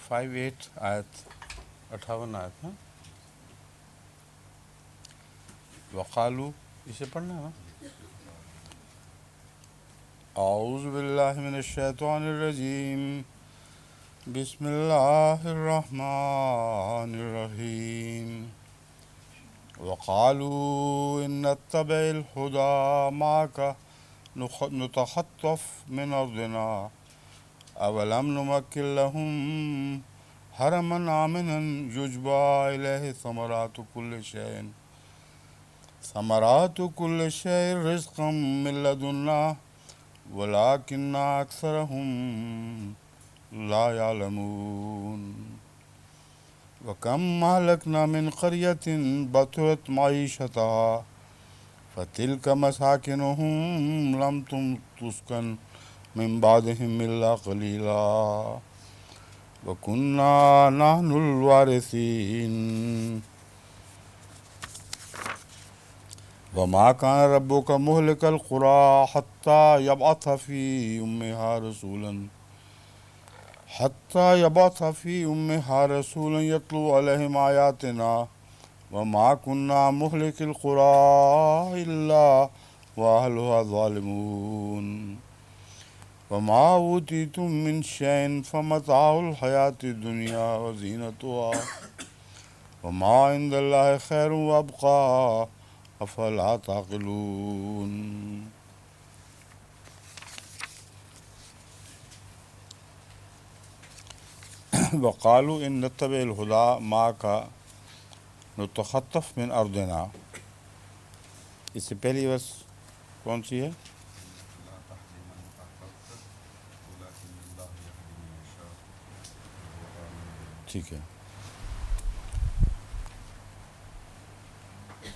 58 آیت 58 آیت ہے. وقالو اسے پڑھنا ہے نا. اعوذ باللہ من الشیطان الرجیم بسم اللہ الرحمن الرحیم. وقالوا إن نتبع الهدى معك نتخطف من أرضنا أولم نمكن لهم حرما آمنا يجبى إليه ثمرات كل شيء رزقا من لدنا ولكن أكثرهم لا يعلمون. وكم أهلكنا من قرية بطرت معيشتها فتلك مساكنهم لم تسكن من بعدهم إلا قليلا وكنا نحن الوارثين. وما كان ربك مهلك القرى حتى يبعث في أمها رسولا يتلو عليهم آياتنا وما كنا مهلك القرى إلا وأهلها ظالمون. وما أوتيتم من شيء فمتاع الحياة الدنيا وزينتها وما عند الله خير وأبقى أفلا تعقلون. وقالوا إن نتبع الهدى معك نتخطف من أرضنا. اس سے پہلی بس کون سی ہے؟ ٹھیک ہے.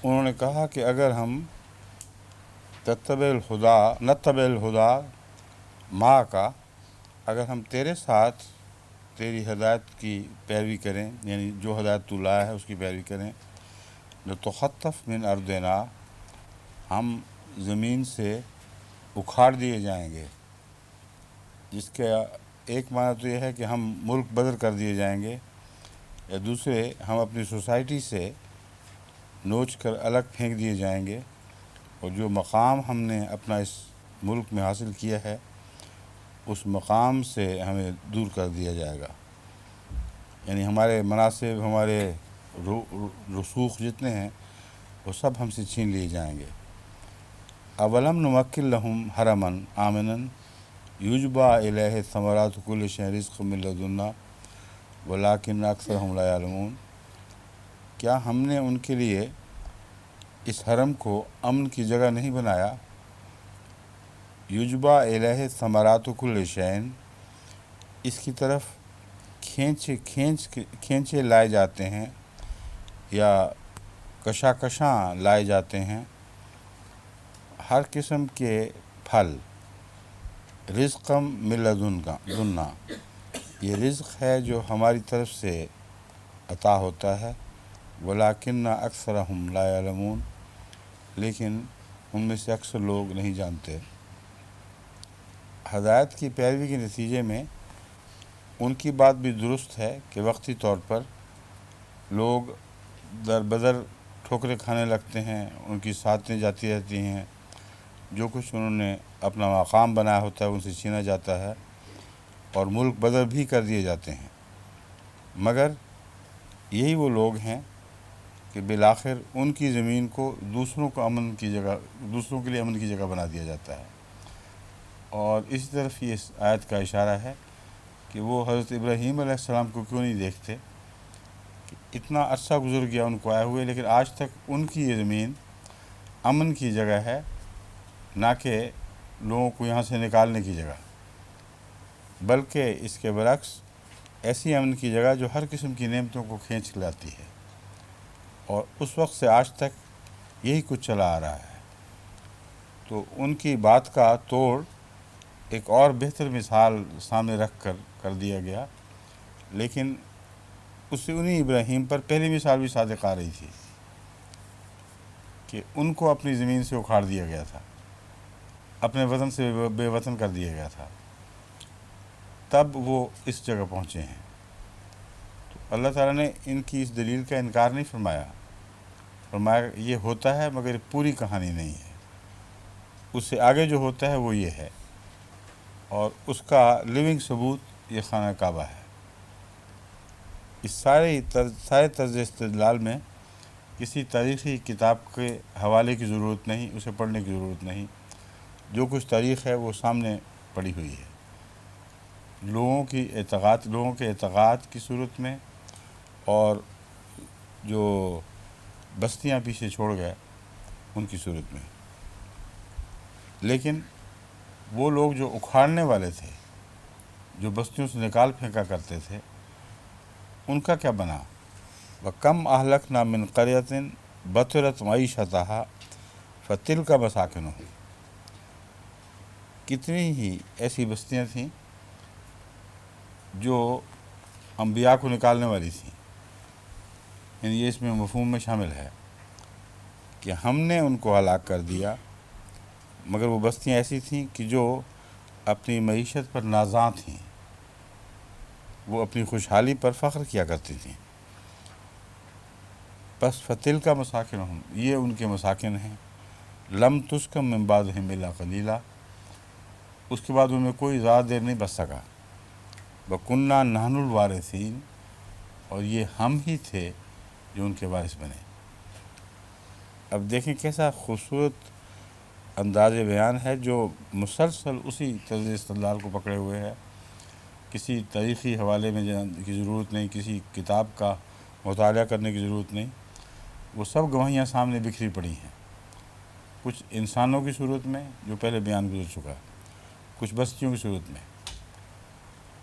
انہوں نے کہا کہ اگر ہم نتبع الہدا ما کا اگر ہم تیرے ساتھ تیری ہدایت کی پیروی کریں، یعنی جو ہدایت تو لایا ہے اس کی پیروی کریں، نتخطف من ارضنا ہم زمین سے اکھاڑ دیے جائیں گے. جس کا ایک معنی تو یہ ہے کہ ہم ملک بدر کر دیے جائیں گے، یا دوسرے ہم اپنی سوسائٹی سے نوچ کر الگ پھینک دیے جائیں گے، اور جو مقام ہم نے اپنا اس ملک میں حاصل کیا ہے اس مقام سے ہمیں دور کر دیا جائے گا. یعنی ہمارے مناصب، ہمارے رسوخ جتنے ہیں وہ سب ہم سے چھین لیے جائیں گے. اولم نمکن لہم حرما آمنا یجبی الیہ ثمرات کل شیء رزقا من لدنا ولکن اکثرہم لا یعلمون. کیا ہم نے ان کے لیے اس حرم کو امن کی جگہ نہیں بنایا؟ یجبی الیہ ثمرات کل شیء، اس کی طرف کھینچے لائے جاتے ہیں یا کشاں لائے جاتے ہیں ہر قسم کے پھل. رزقا من لدنا، یہ رزق ہے جو ہماری طرف سے عطا ہوتا ہے. ولیکن اکثرہم لا یعلمون، لیکن ان میں سے اکثر لوگ نہیں جانتے. ہدایت کی پیروی کے نتیجے میں ان کی بات بھی درست ہے کہ وقتی طور پر لوگ در بدر ٹھوکریں کھانے لگتے ہیں، ان کی ساتیں جاتی رہتی ہیں، جو کچھ انہوں نے اپنا مقام بنایا ہوتا ہے ان سے چھینا جاتا ہے، اور ملک بدر بھی کر دیے جاتے ہیں. مگر یہی وہ لوگ ہیں کہ بالآخر ان کی زمین کو دوسروں کے لیے امن کی جگہ بنا دیا جاتا ہے. اور اسی طرف یہ اس آیت کا اشارہ ہے کہ وہ حضرت ابراہیم علیہ السلام کو کیوں نہیں دیکھتے کہ اتنا عرصہ گزر گیا ان کو آئے ہوئے، لیکن آج تک ان کی یہ زمین امن کی جگہ ہے، نہ کہ لوگوں کو یہاں سے نکالنے کی جگہ، بلکہ اس کے برعکس ایسی امن کی جگہ جو ہر قسم کی نعمتوں کو کھینچ لاتی ہے. اور اس وقت سے آج تک یہی کچھ چلا آ رہا ہے. تو ان کی بات کا توڑ ایک اور بہتر مثال سامنے رکھ کر دیا گیا، لیکن اس سے انہی ابراہیم پر پہلی مثال بھی صادق آ رہی تھی کہ ان کو اپنی زمین سے اکھاڑ دیا گیا تھا، اپنے وطن سے بے وطن کر دیا گیا تھا، تب وہ اس جگہ پہنچے ہیں. اللہ تعالیٰ نے ان کی اس دلیل کا انکار نہیں فرمایا، فرمایا یہ ہوتا ہے مگر یہ پوری کہانی نہیں ہے، اس سے آگے جو ہوتا ہے وہ یہ ہے، اور اس کا لیونگ ثبوت یہ خانہ کعبہ ہے۔ اس سارے طرز استدلال میں کسی تاریخی کتاب کے حوالے کی ضرورت نہیں، اسے پڑھنے کی ضرورت نہیں، جو کچھ تاریخ ہے وہ سامنے پڑی ہوئی ہے۔ لوگوں کے اعتقاد کی صورت میں، اور جو بستیاں پیچھے چھوڑ گئے ان کی صورت میں۔ لیکن وہ لوگ جو اکھاڑنے والے تھے، جو بستیوں سے نکال پھینکا کرتے تھے، ان کا کیا بنا؟ وَكَمْ أَهْلَكْنَا مِنْ قَرْيَةٍ بَطِرَتْ مَعِيشَتَهَا فَتِلْكَ مَسَاكِنُهُمْ، کتنی ہی ایسی بستیاں تھیں جو انبیاء کو نکالنے والی تھیں، یعنی یہ اس میں مفہوم میں شامل ہے کہ ہم نے ان کو ہلاک کر دیا، مگر وہ بستیاں ایسی تھیں کہ جو اپنی معیشت پر نازاں تھیں، وہ اپنی خوشحالی پر فخر کیا کرتی تھیں۔ بس فتل کا مساکن ہوں، یہ ان کے مساکن ہیں۔ لم تسکم من بعدہم الا قلیلا، اس کے بعد ان میں کوئی زیادہ دیر نہیں بس سکا۔ وَكُنَّا نَحْنُ الْوَارِثِينَ، اور یہ ہم ہی تھے جو ان کے وارث بنے۔ اب دیکھیں کیسا خوبصورت انداز بیان ہے جو مسلسل اسی طرز استدلال کو پکڑے ہوئے ہے، کسی تاریخی حوالے میں کی ضرورت نہیں، کسی کتاب کا مطالعہ کرنے کی ضرورت نہیں، وہ سب گواہیاں سامنے بکھری پڑی ہیں، کچھ انسانوں کی صورت میں جو پہلے بیان گزر چکا، کچھ بستیوں کی صورت میں۔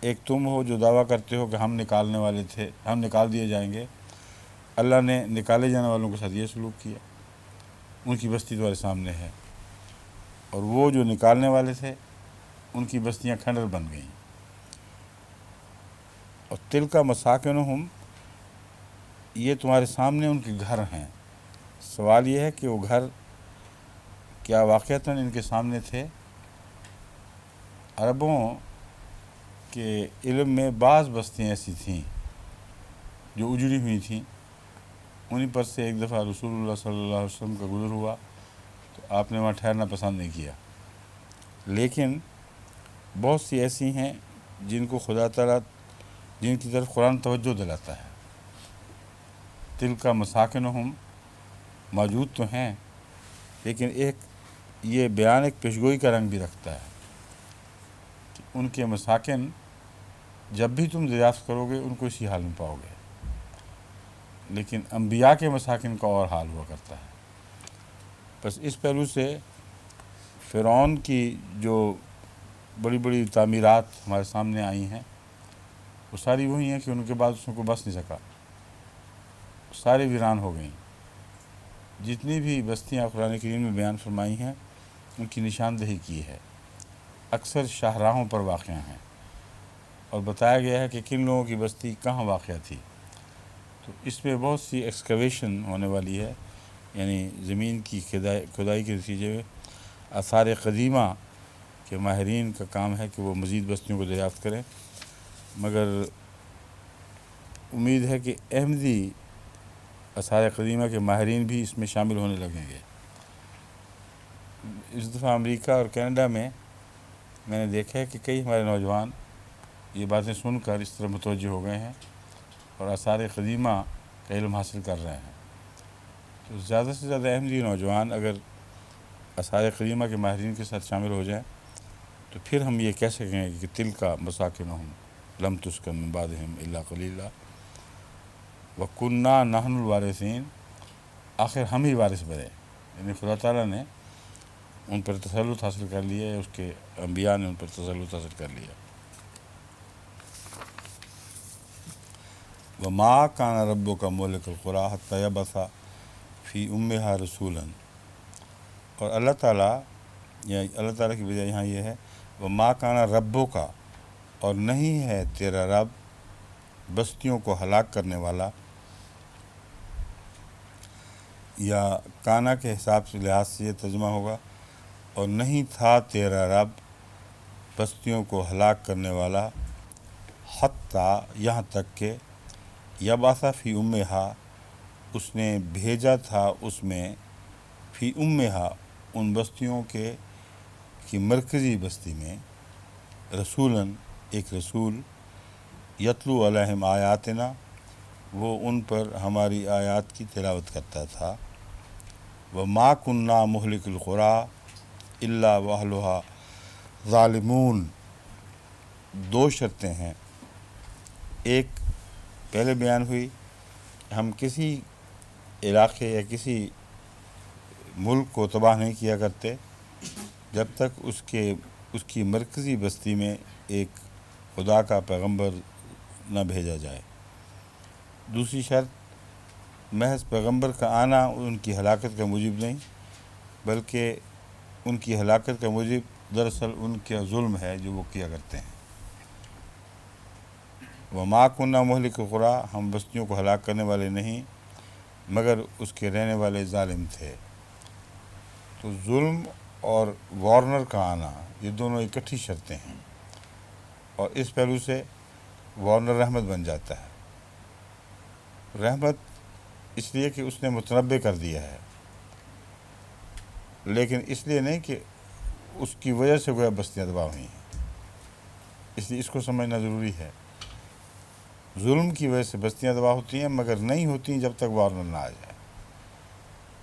ایک تم ہو جو دعویٰ کرتے ہو کہ ہم نکالنے والے تھے، ہم نکال دیے جائیں گے، اللہ نے نکالے جانے والوں کے ساتھ یہ سلوک کیا، ان کی بستی تمہارے سامنے ہے، اور وہ جو نکالنے والے تھے ان کی بستیاں کھنڈر بن گئیں۔ اور تل کا مساکنہم، یہ تمہارے سامنے ان کے گھر ہیں۔ سوال یہ ہے کہ وہ گھر کیا واقعتاً ان کے سامنے تھے؟ عربوں کے علم میں بعض بستیاں ایسی تھیں جو اجڑی ہوئی تھیں، انہی پر سے ایک دفعہ رسول اللہ صلی اللہ علیہ وسلم کا گزر ہوا تو آپ نے وہاں ٹھہرنا پسند نہیں کیا۔ لیکن بہت سی ایسی ہیں جن کو خدا تعالیٰ، جن کی طرف قرآن توجہ دلاتا ہے۔ تل کا مساکنہم موجود تو ہیں، لیکن یہ بیان ایک پیشگوئی کا رنگ بھی رکھتا ہے کہ ان کے مساکن جب بھی تم دریافت کرو گے ان کو اسی حال میں پاؤ گے، لیکن انبیاء کے مساکن کا اور حال ہوا کرتا ہے۔ بس اس پہلو سے فرعون کی جو بڑی بڑی تعمیرات ہمارے سامنے آئی ہیں وہ ساری وہی ہیں کہ ان کے بعد اس کو بس نہیں سکا، سارے ویران ہو گئیں۔ جتنی بھی بستیاں قرآن کریم میں بیان فرمائی ہیں ان کی نشاندہی کی ہے، اکثر شاہراہوں پر واقع ہیں، اور بتایا گیا ہے کہ کن لوگوں کی بستی کہاں واقع تھی۔ تو اس میں بہت سی ایکسکیویشن ہونے والی ہے، یعنی زمین کی کھدائی کے نتیجے میں آثار قدیمہ کے ماہرین کا کام ہے کہ وہ مزید بستیوں کو دریافت کریں، مگر امید ہے کہ احمدی آثار قدیمہ کے ماہرین بھی اس میں شامل ہونے لگیں گے۔ اس دفعہ امریکہ اور کینیڈا میں نے دیکھا ہے کہ کئی ہمارے نوجوان یہ باتیں سن کر اس طرح متوجہ ہو گئے ہیں اور آثار قدیمہ کا علم حاصل کر رہے ہیں۔ تو زیادہ سے زیادہ احمدی نوجوان اگر آثار قدیمہ کے ماہرین کے ساتھ شامل ہو جائیں تو پھر ہم یہ کہہ سکیں گے کہ تل کا مساکنہم لم تسکن من بعدہم الا قلیلا وَكُنَّا نَحْنُ الْوَارِثِينَ، آخر ہم ہی وارث بنے، یعنی خدا تعالیٰ نے ان پر تسلط حاصل کر لیا ہے، اس کے انبیاء نے ان پر تسلط حاصل کر لیا۔ وَمَا كَانَ رَبُّكَ مُهْلِكَ الْقُرَىٰ حَتَّىٰ يَبْعَثَ فِي أُمِّهَا رَسُولًا، اور اللہ تعالیٰ کی وجہ یہاں یہ ہے وَمَا كَانَ رَبُّكَ، اور نہیں ہے تیرا رب بستیوں کو ہلاک کرنے والا، یا کانا کے حساب سے لحاظ سے یہ ترجمہ ہوگا اور نہیں تھا تیرا رب بستیوں کو ہلاک کرنے والا، حتیٰ یہاں تک کہ یبعث فی امہا، اس نے بھیجا تھا اس میں، فی امہا، ان بستیوں کے کی مرکزی بستی میں، رسولاً، ایک رسول، یتلو علیہم آیاتنا، وہ ان پر ہماری آیات کی تلاوت کرتا تھا، وما کننا مہلک القری الا واہلھا ظالمون۔ دو شرطیں ہیں، ایک پہلے بیان ہوئی، ہم کسی علاقے یا کسی ملک کو تباہ نہیں کیا کرتے جب تک اس کی مرکزی بستی میں ایک خدا کا پیغمبر نہ بھیجا جائے۔ دوسری شرط، محض پیغمبر کا آنا ان کی ہلاکت کا موجب نہیں، بلکہ ان کی ہلاکت کا موجب دراصل ان کا ظلم ہے جو وہ کیا کرتے ہیں۔ وما کننا مہلک القری، ہم بستیوں کو ہلاک کرنے والے نہیں مگر اس کے رہنے والے ظالم تھے۔ تو ظلم اور وارنر کا آنا، یہ دونوں اکٹھی شرطیں ہیں، اور اس پہلو سے وارنر رحمت بن جاتا ہے۔ رحمت اس لیے کہ اس نے متنبع کر دیا ہے، لیکن اس لیے نہیں کہ اس کی وجہ سے گویا بستیاں تباہ ہوئی ہیں، اس لیے اس کو سمجھنا ضروری ہے۔ ظلم کی وجہ سے بستیاں تباہ ہوتی ہیں مگر نہیں ہوتی جب تک وارنر نہ آ جائے۔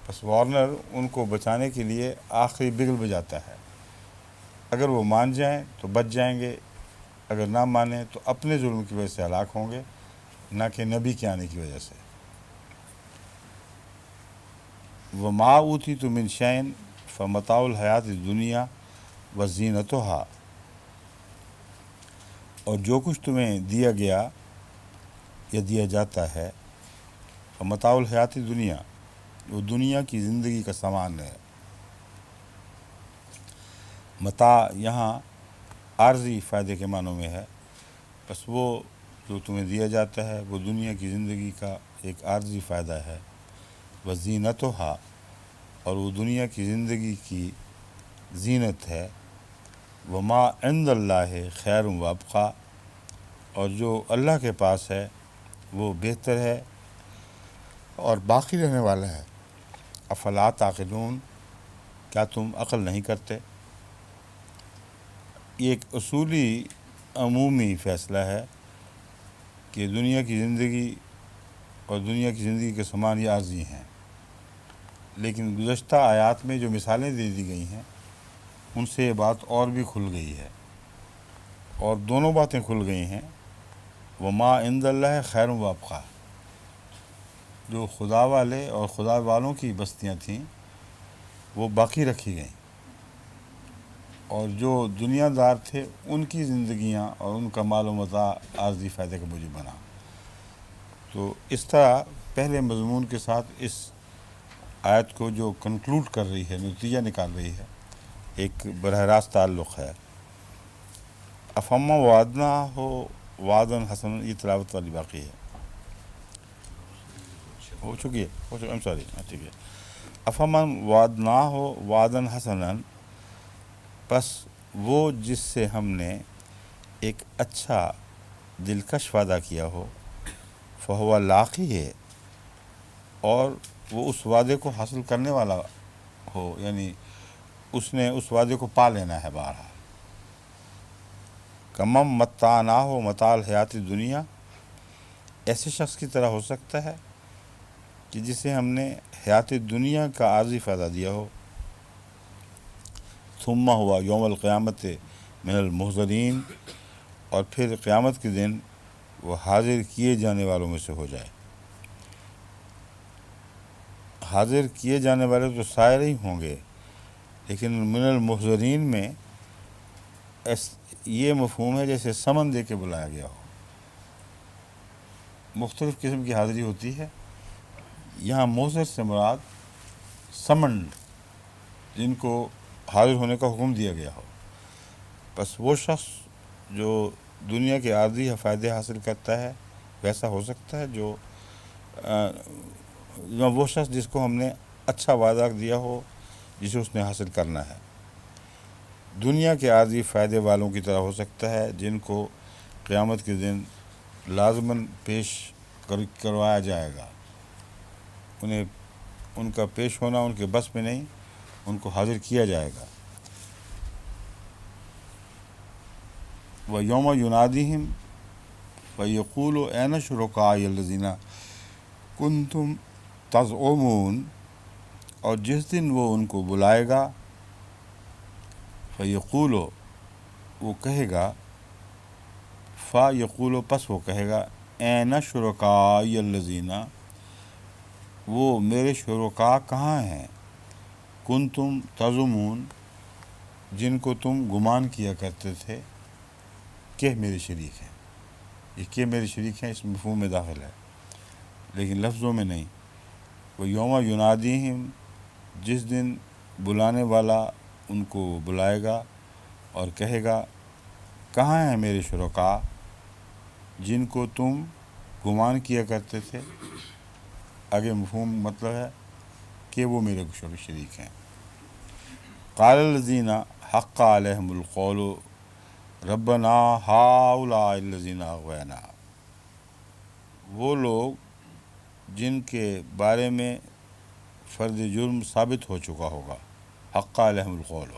بس وارنر ان کو بچانے کے لیے آخری بگل بجاتا ہے، اگر وہ مان جائیں تو بچ جائیں گے، اگر نہ مانیں تو اپنے ظلم کی وجہ سے ہلاک ہوں گے، نہ کہ نبی کے آنے کی وجہ سے۔ وما اوتیتم من شیء فمتاع الحیات الدنیا وزینتھا، اور جو کچھ تمہیں دیا گیا یا دیا جاتا ہے، فمتاع الحیات الدنیا، وہ دنیا کی زندگی کا سامان ہے۔ متاع یہاں عارضی فائدے کے معنوں میں ہے، بس وہ جو تمہیں دیا جاتا ہے وہ دنیا کی زندگی کا ایک عارضی فائدہ ہے، وزینتھا، اور وہ دنیا کی زندگی کی زینت ہے، وما عند اللہ خیر و ابقیٰ، اور جو اللہ کے پاس ہے وہ بہتر ہے اور باقی رہنے والا ہے۔ افلا تعقلون، کیا تم عقل نہیں کرتے؟ یہ ایک اصولی عمومی فیصلہ ہے کہ دنیا کی زندگی اور دنیا کی زندگی کے سامان یہ عارضی ہیں، لیکن گزشتہ آیات میں جو مثالیں دے دی گئی ہیں ان سے یہ بات اور بھی کھل گئی ہے، اور دونوں باتیں کھل گئی ہیں۔ وما عند اللہ خیر و ابقیٰ، جو خدا والے اور خدا والوں کی بستیاں تھیں وہ باقی رکھی گئیں، اور جو دنیا دار تھے ان کی زندگیاں اور ان کا مال و متاع عارضی فائدے کا موجب بنا۔ تو اس طرح پہلے مضمون کے ساتھ اس آیت کو جو کنکلوڈ کر رہی ہے، نتیجہ نکال رہی ہے، ایک براہ راست تعلق ہے۔ افما وعدنا ہو وعدن حسن، یہ تلاوت والی باقی ہے، ہو چکی ہے، سوری، ٹھیک ہے۔ افمن وعدنا ہو وعدن حسنا، بس وہ جس سے ہم نے ایک اچھا دلکش وعدہ کیا ہو، فہو لاقی ہے، اور وہ اس وعدے کو حاصل کرنے والا ہو، یعنی اس نے اس وعدے کو پا لینا ہے بہرحال۔ کمم متعنا ہو متاع الحیات دنیا، ایسے شخص کی طرح ہو سکتا ہے کہ جسے ہم نے حیات دنیا کا عارضی فائدہ دیا ہو، ثم ہوا یوم القیامت من المحضرین، اور پھر قیامت کے دن وہ حاضر کیے جانے والوں میں سے ہو جائے۔ حاضر کیے جانے والے تو سارے ہی ہوں گے، لیکن من المحضرین میں یہ مفہوم ہے جیسے سمن دے کے بلایا گیا ہو۔ مختلف قسم کی حاضری ہوتی ہے، یہاں محضر سے مراد سمنڈ، جن کو حاضر ہونے کا حکم دیا گیا ہو۔ بس وہ شخص جو دنیا کے عارضی فائدے حاصل کرتا ہے ویسا ہو سکتا ہے، جو وہ شخص جس کو ہم نے اچھا وعدہ دیا ہو جسے اس نے حاصل کرنا ہے، دنیا کے عارضی فائدے والوں کی طرح ہو سکتا ہے جن کو قیامت کے دن لازماً پیش کروایا جائے گا، انہیں ان کا پیش ہونا ان کے بس میں نہیں، ان کو حاضر کیا جائے گا۔ وَيَوْمَ يُنَادِيهِمْ فَيَقُولُ أَيْنَ شُرَكَائِيَ الَّذِينَ كُنْتُمْ تَزْعُمُونَ، اور جس دن وہ ان کو بلائے گا، فَيَقُولُ وہ کہے گا، فَيَقُولُ پس وہ کہے گا، أَيْنَ شُرَكَائِيَ الَّذِينَ وہ میرے شرکاء کہاں ہیں، کنتم تزعمون جن کو تم گمان کیا کرتے تھے کہ میرے شریک ہیں۔ یہ کہ میرے شریک ہیں اس مفہوم میں داخل ہے، لیکن لفظوں میں نہیں۔ وہ یوم ینادیہم جس دن بلانے والا ان کو بلائے گا اور کہے گا، کہاں ہیں میرے شرکاء جن کو تم گمان کیا کرتے تھے۔ آگے مفہوم مطلب ہے کہ وہ میرے شریک ہیں۔ قال الذین حق علیہم القول ربنا ہؤلاء الذین اغوینا، وہ لوگ جن کے بارے میں فرض جرم ثابت ہو چکا ہوگا، حق علیہم القول،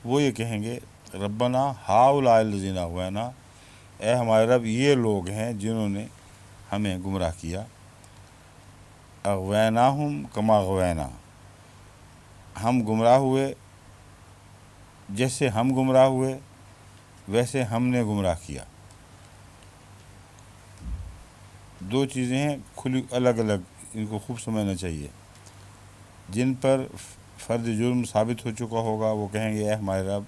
وہ یہ کہیں گے، ربنا ہؤلاء الذین اغوینا، اے ہمارے رب یہ لوگ ہیں جنہوں نے ہمیں گمراہ کیا، اغویناہم کما اغوینا، ہم گمراہ ہوئے جیسے ہم گمراہ ہوئے ویسے ہم نے گمراہ کیا۔ دو چیزیں ہیں کھلی الگ الگ، ان کو خوب سمجھنا چاہیے۔ جن پر فرض جرم ثابت ہو چکا ہوگا وہ کہیں گے، اے ہمارے رب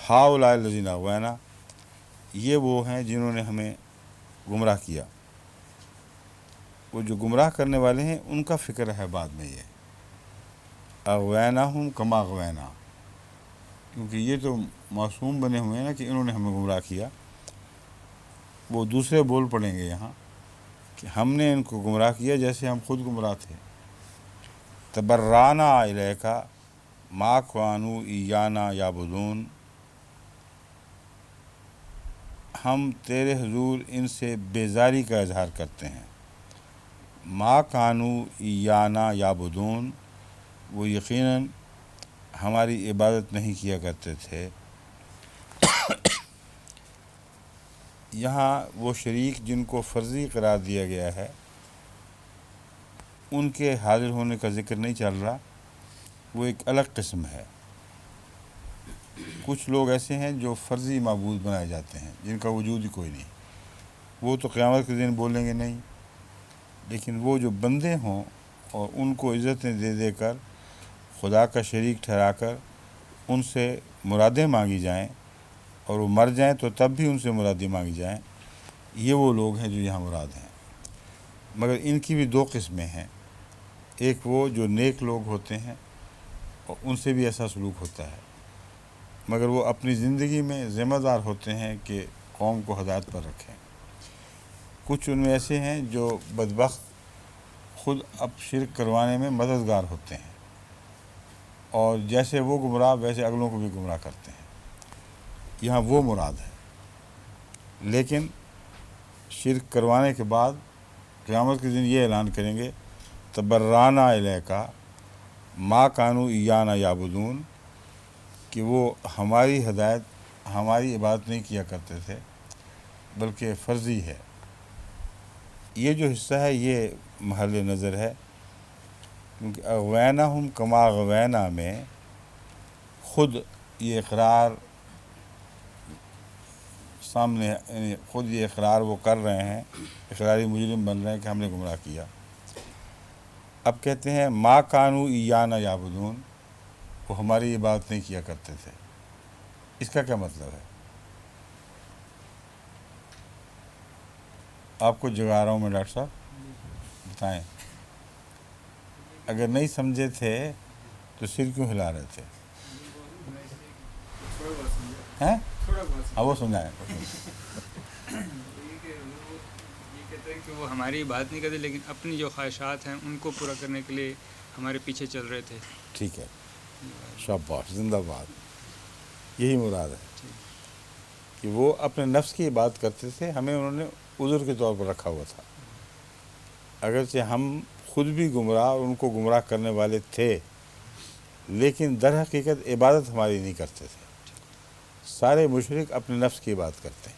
ہؤلاء الذین اغوینا، یہ وہ ہیں جنہوں نے ہمیں گمراہ کیا۔ وہ جو گمراہ کرنے والے ہیں ان کا فکر ہے بعد میں یہ اغویناہم کما اغوینا، کیونکہ یہ تو معصوم بنے ہوئے ہیں نا کہ انہوں نے ہمیں گمراہ کیا۔ وہ دوسرے بول پڑیں گے یہاں کہ ہم نے ان کو گمراہ کیا جیسے ہم خود گمراہ تھے۔ تبرأنا الیک ما کانوا ایانا یعبدون، ہم تیرے حضور ان سے بیزاری کا اظہار کرتے ہیں۔ ما کانوا ایانا یعبدون، وہ یقیناً ہماری عبادت نہیں کیا کرتے تھے۔ یہاں وہ شریک جن کو فرضی قرار دیا گیا ہے ان کے حاضر ہونے کا ذکر نہیں چل رہا، وہ ایک الگ قسم ہے۔ کچھ لوگ ایسے ہیں جو فرضی معبود بنائے جاتے ہیں جن کا وجود ہی کوئی نہیں، وہ تو قیامت کے دن بولیں گے نہیں، لیکن وہ جو بندے ہوں اور ان کو عزتیں دے دے کر خدا کا شریک ٹھہرا کر ان سے مرادیں مانگی جائیں اور وہ مر جائیں تو تب بھی ان سے مرادیں مانگی جائیں، یہ وہ لوگ ہیں جو یہاں مراد ہیں۔ مگر ان کی بھی دو قسمیں ہیں، ایک وہ جو نیک لوگ ہوتے ہیں اور ان سے بھی ایسا سلوک ہوتا ہے، مگر وہ اپنی زندگی میں ذمہ دار ہوتے ہیں کہ قوم کو ہدایت پر رکھیں۔ کچھ ان میں ایسے ہیں جو بدبخت خود اب شرک کروانے میں مددگار ہوتے ہیں، اور جیسے وہ گمراہ ویسے اگلوں کو بھی گمراہ کرتے ہیں، یہاں وہ مراد ہے۔ لیکن شرک کروانے کے بعد قیامت کے دن یہ اعلان کریں گے، تبرأنا الیک ما کانوا ایانا یعبدون، کہ وہ ہماری ہدایت ہماری عبادت نہیں کیا کرتے تھے بلکہ فرضی ہے۔ یہ جو حصہ ہے یہ محل نظر ہے، کیونکہ اغویناہم کما اغوینا میں خود یہ اقرار سامنے، یعنی خود یہ اقرار وہ کر رہے ہیں، اقراری مجرم بن رہے ہیں کہ ہم نے گمراہ کیا۔ اب کہتے ہیں ما کانوا ایانا یعبدون، وہ ہماری عبادت نہیں کیا کرتے تھے، اس کا کیا مطلب ہے؟ آپ کو جگا رہا ہوں میں ڈاکٹر صاحب، بتائیں۔ اگر نہیں سمجھے تھے تو سر کیوں ہلا رہے تھے؟ ہیں؟ ہاں وہ سمجھائیں۔ یہ کہتے ہیں کہ وہ ہماری بات نہیں کرتے لیکن اپنی جو خواہشات ہیں ان کو پورا کرنے کے لیے ہمارے پیچھے چل رہے تھے۔ ٹھیک ہے، شاباش، زندہ باد، یہی مراد ہے۔ کہ وہ اپنے نفس کی بات کرتے تھے، ہمیں انہوں نے عذر کے طور پر رکھا ہوا تھا، اگرچہ ہم خود بھی گمراہ اور ان کو گمراہ کرنے والے تھے، لیکن در حقیقت عبادت ہماری نہیں کرتے تھے۔ سارے مشرک اپنے نفس کی بات کرتے ہیں۔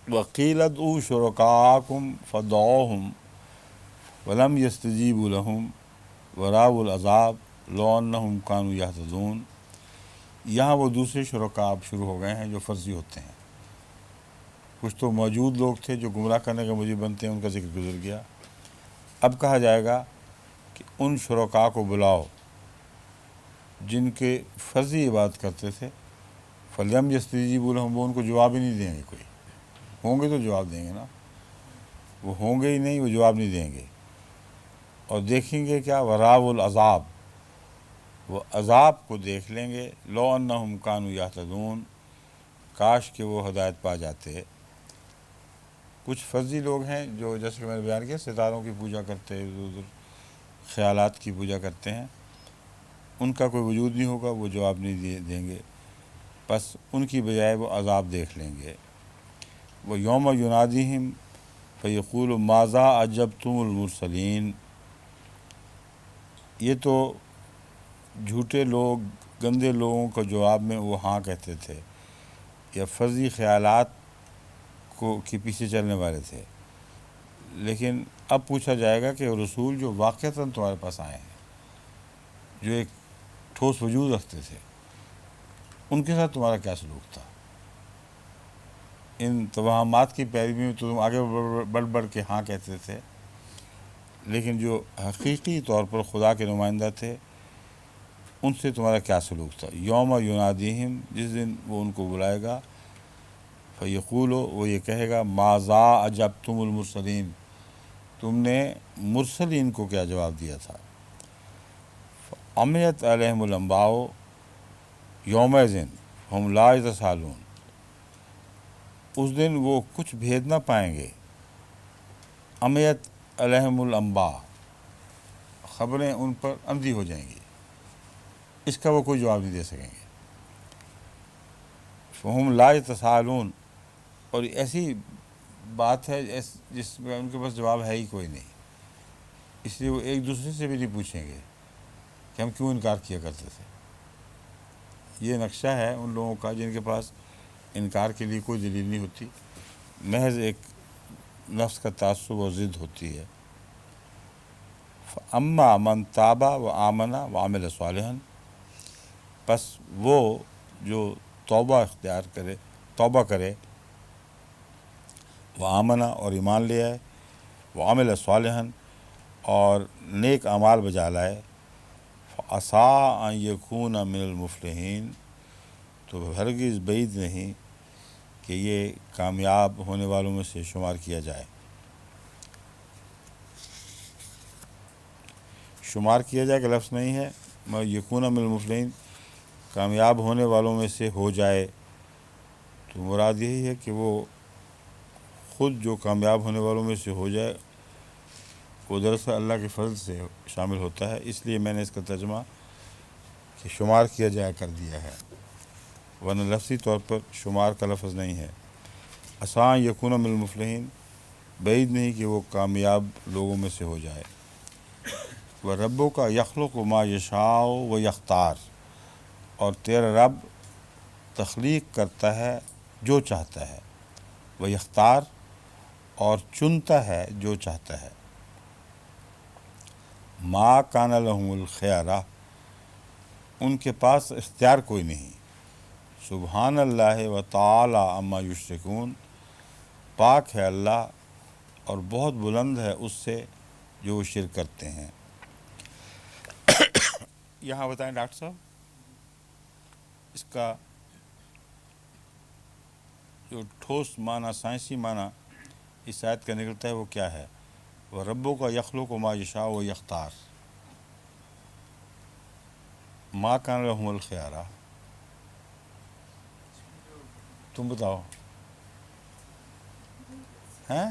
وَقِيلَ ادْعُوا شُرَكَاءَكُمْ فَدَعَوْهُمْ وَلَمْ يَسْتَجِيبُوا لَهُمْ وَرَأَوُا الْعَذَابَ لَوْ أَنَّهُمْ كَانُوا يَهْتَدُونَ۔ یہاں وہ دوسرے شرکاء اب شروع ہو گئے ہیں جو فرضی ہوتے ہیں۔ کچھ تو موجود لوگ تھے جو گمراہ کرنے کا موجب بنتے ہیں، ان کا ذکر گزر گیا۔ اب کہا جائے گا کہ ان شرکاء کو بلاؤ جن کے فرضی عبادت کرتے تھے، فَلْيَمْ يَسْتَجِيبُوا لَهُمْ، وہ ان کو جواب ہی نہیں دیں گے۔ کوئی ہوں گے تو جواب دیں گے نا، وہ ہوں گے ہی نہیں، وہ جواب نہیں دیں گے۔ اور دیکھیں گے کیا؟ وَرَأَوُا الْعَذَابَ، وہ عذاب کو دیکھ لیں گے۔ لَوْ أَنَّهُمْ كَانُوا يَهْتَدُونَ، کاش کہ وہ ہدایت پا جاتے۔ کچھ فرضی لوگ ہیں جو جیسے کہ میں نے بیان کیا ستاروں کی پوجا کرتے ہیں، ادھر ادھر خیالات کی پوجا کرتے ہیں، ان کا کوئی وجود نہیں ہوگا، وہ جواب نہیں دیں گے، بس ان کی بجائے وہ عذاب دیکھ لیں گے۔ وہ یوم ینادیہم فیقول ماذا اجبتم المرسلین، یہ تو جھوٹے لوگ، گندے لوگوں کا جواب میں وہ ہاں کہتے تھے، یا فرضی خیالات کے پیچھے چلنے والے تھے۔ لیکن اب پوچھا جائے گا کہ رسول جو واقعتاً تمہارے پاس آئے ہیں، جو ایک ٹھوس وجود رکھتے تھے، ان کے ساتھ تمہارا کیا سلوک تھا؟ ان توہمات کی پیروی میں تو تم آگے بڑھ بڑھ کے ہاں کہتے تھے، لیکن جو حقیقی طور پر خدا کے نمائندہ تھے، ان سے تمہارا کیا سلوک تھا؟ یوم ینادیہم، جس دن وہ ان کو بلائے گا، فیقول، وہ یہ کہے گا ماذا اجبتم المرسلین، تم نے مرسلین کو کیا جواب دیا تھا؟ عمیت علیہم الانباء یومئذ ہم لا یتساءلون، اس دن وہ کچھ بھید نہ پائیں گے۔ عمیت علیہم الانباء، خبریں ان پر اندھی ہو جائیں گی، اس کا وہ کوئی جواب نہیں دے سکیں گے۔ فہم لا یتساءلون، اور ایسی بات ہے جس میں ان کے پاس جواب ہے ہی کوئی نہیں، اس لیے وہ ایک دوسرے سے بھی نہیں پوچھیں گے کہ ہم کیوں انکار کیا کرتے تھے۔ یہ نقشہ ہے ان لوگوں کا جن کے پاس انکار کے لیے کوئی دلیل نہیں ہوتی، محض ایک نفس کا تعصب و ضد ہوتی ہے۔ اما من تاب و آمن و عمل صالحا، پس وہ جو توبہ کرے، وہ آمنہ اور ایمان لے آئے، وہ عمل صالحا اور نیک اعمال بجا لائے، فعسیٰ ان یکون من المفلحین، تو ہرگز بعید نہیں کہ یہ کامیاب ہونے والوں میں سے شمار کیا جائے۔ شمار کیا جائے کہ لفظ نہیں ہے، یکون من المفلحین، کامیاب ہونے والوں میں سے ہو جائے، تو مراد یہی ہے کہ وہ خود جو کامیاب ہونے والوں میں سے ہو جائے، وہ دراصل اللہ کے فضل سے شامل ہوتا ہے، اس لیے میں نے اس کا ترجمہ کہ شمار کیا جائے کر دیا ہے، ورنہ لفظی طور پر شمار کا لفظ نہیں ہے۔ عسیٰ ان یکون من المفلحین، بعید نہیں کہ وہ کامیاب لوگوں میں سے ہو جائے۔ وَرَبُّکَ یخلق ما یشاء و یختار، اور تیرا رب تخلیق کرتا ہے جو چاہتا ہے، وہ یختار، اور چنتا ہے جو چاہتا ہے۔ ما کان لہم الخیارہ، ان کے پاس اختیار کوئی نہیں۔ سبحان اللہ و تعالی عما یشرکون، پاک ہے اللہ اور بہت بلند ہے اس سے جو وہ شرک کرتے ہیں۔ یہاں بتائیں ڈاکٹر صاحب، اس کا جو ٹھوس معنی، سائنسی معنی اس آیت کا نکلتا ہے وہ کیا ہے؟ وہ ربوں کا یخلق ما یشاء و یختار، ما کان لہم الخیارہ، تم بتاؤ ہیں؟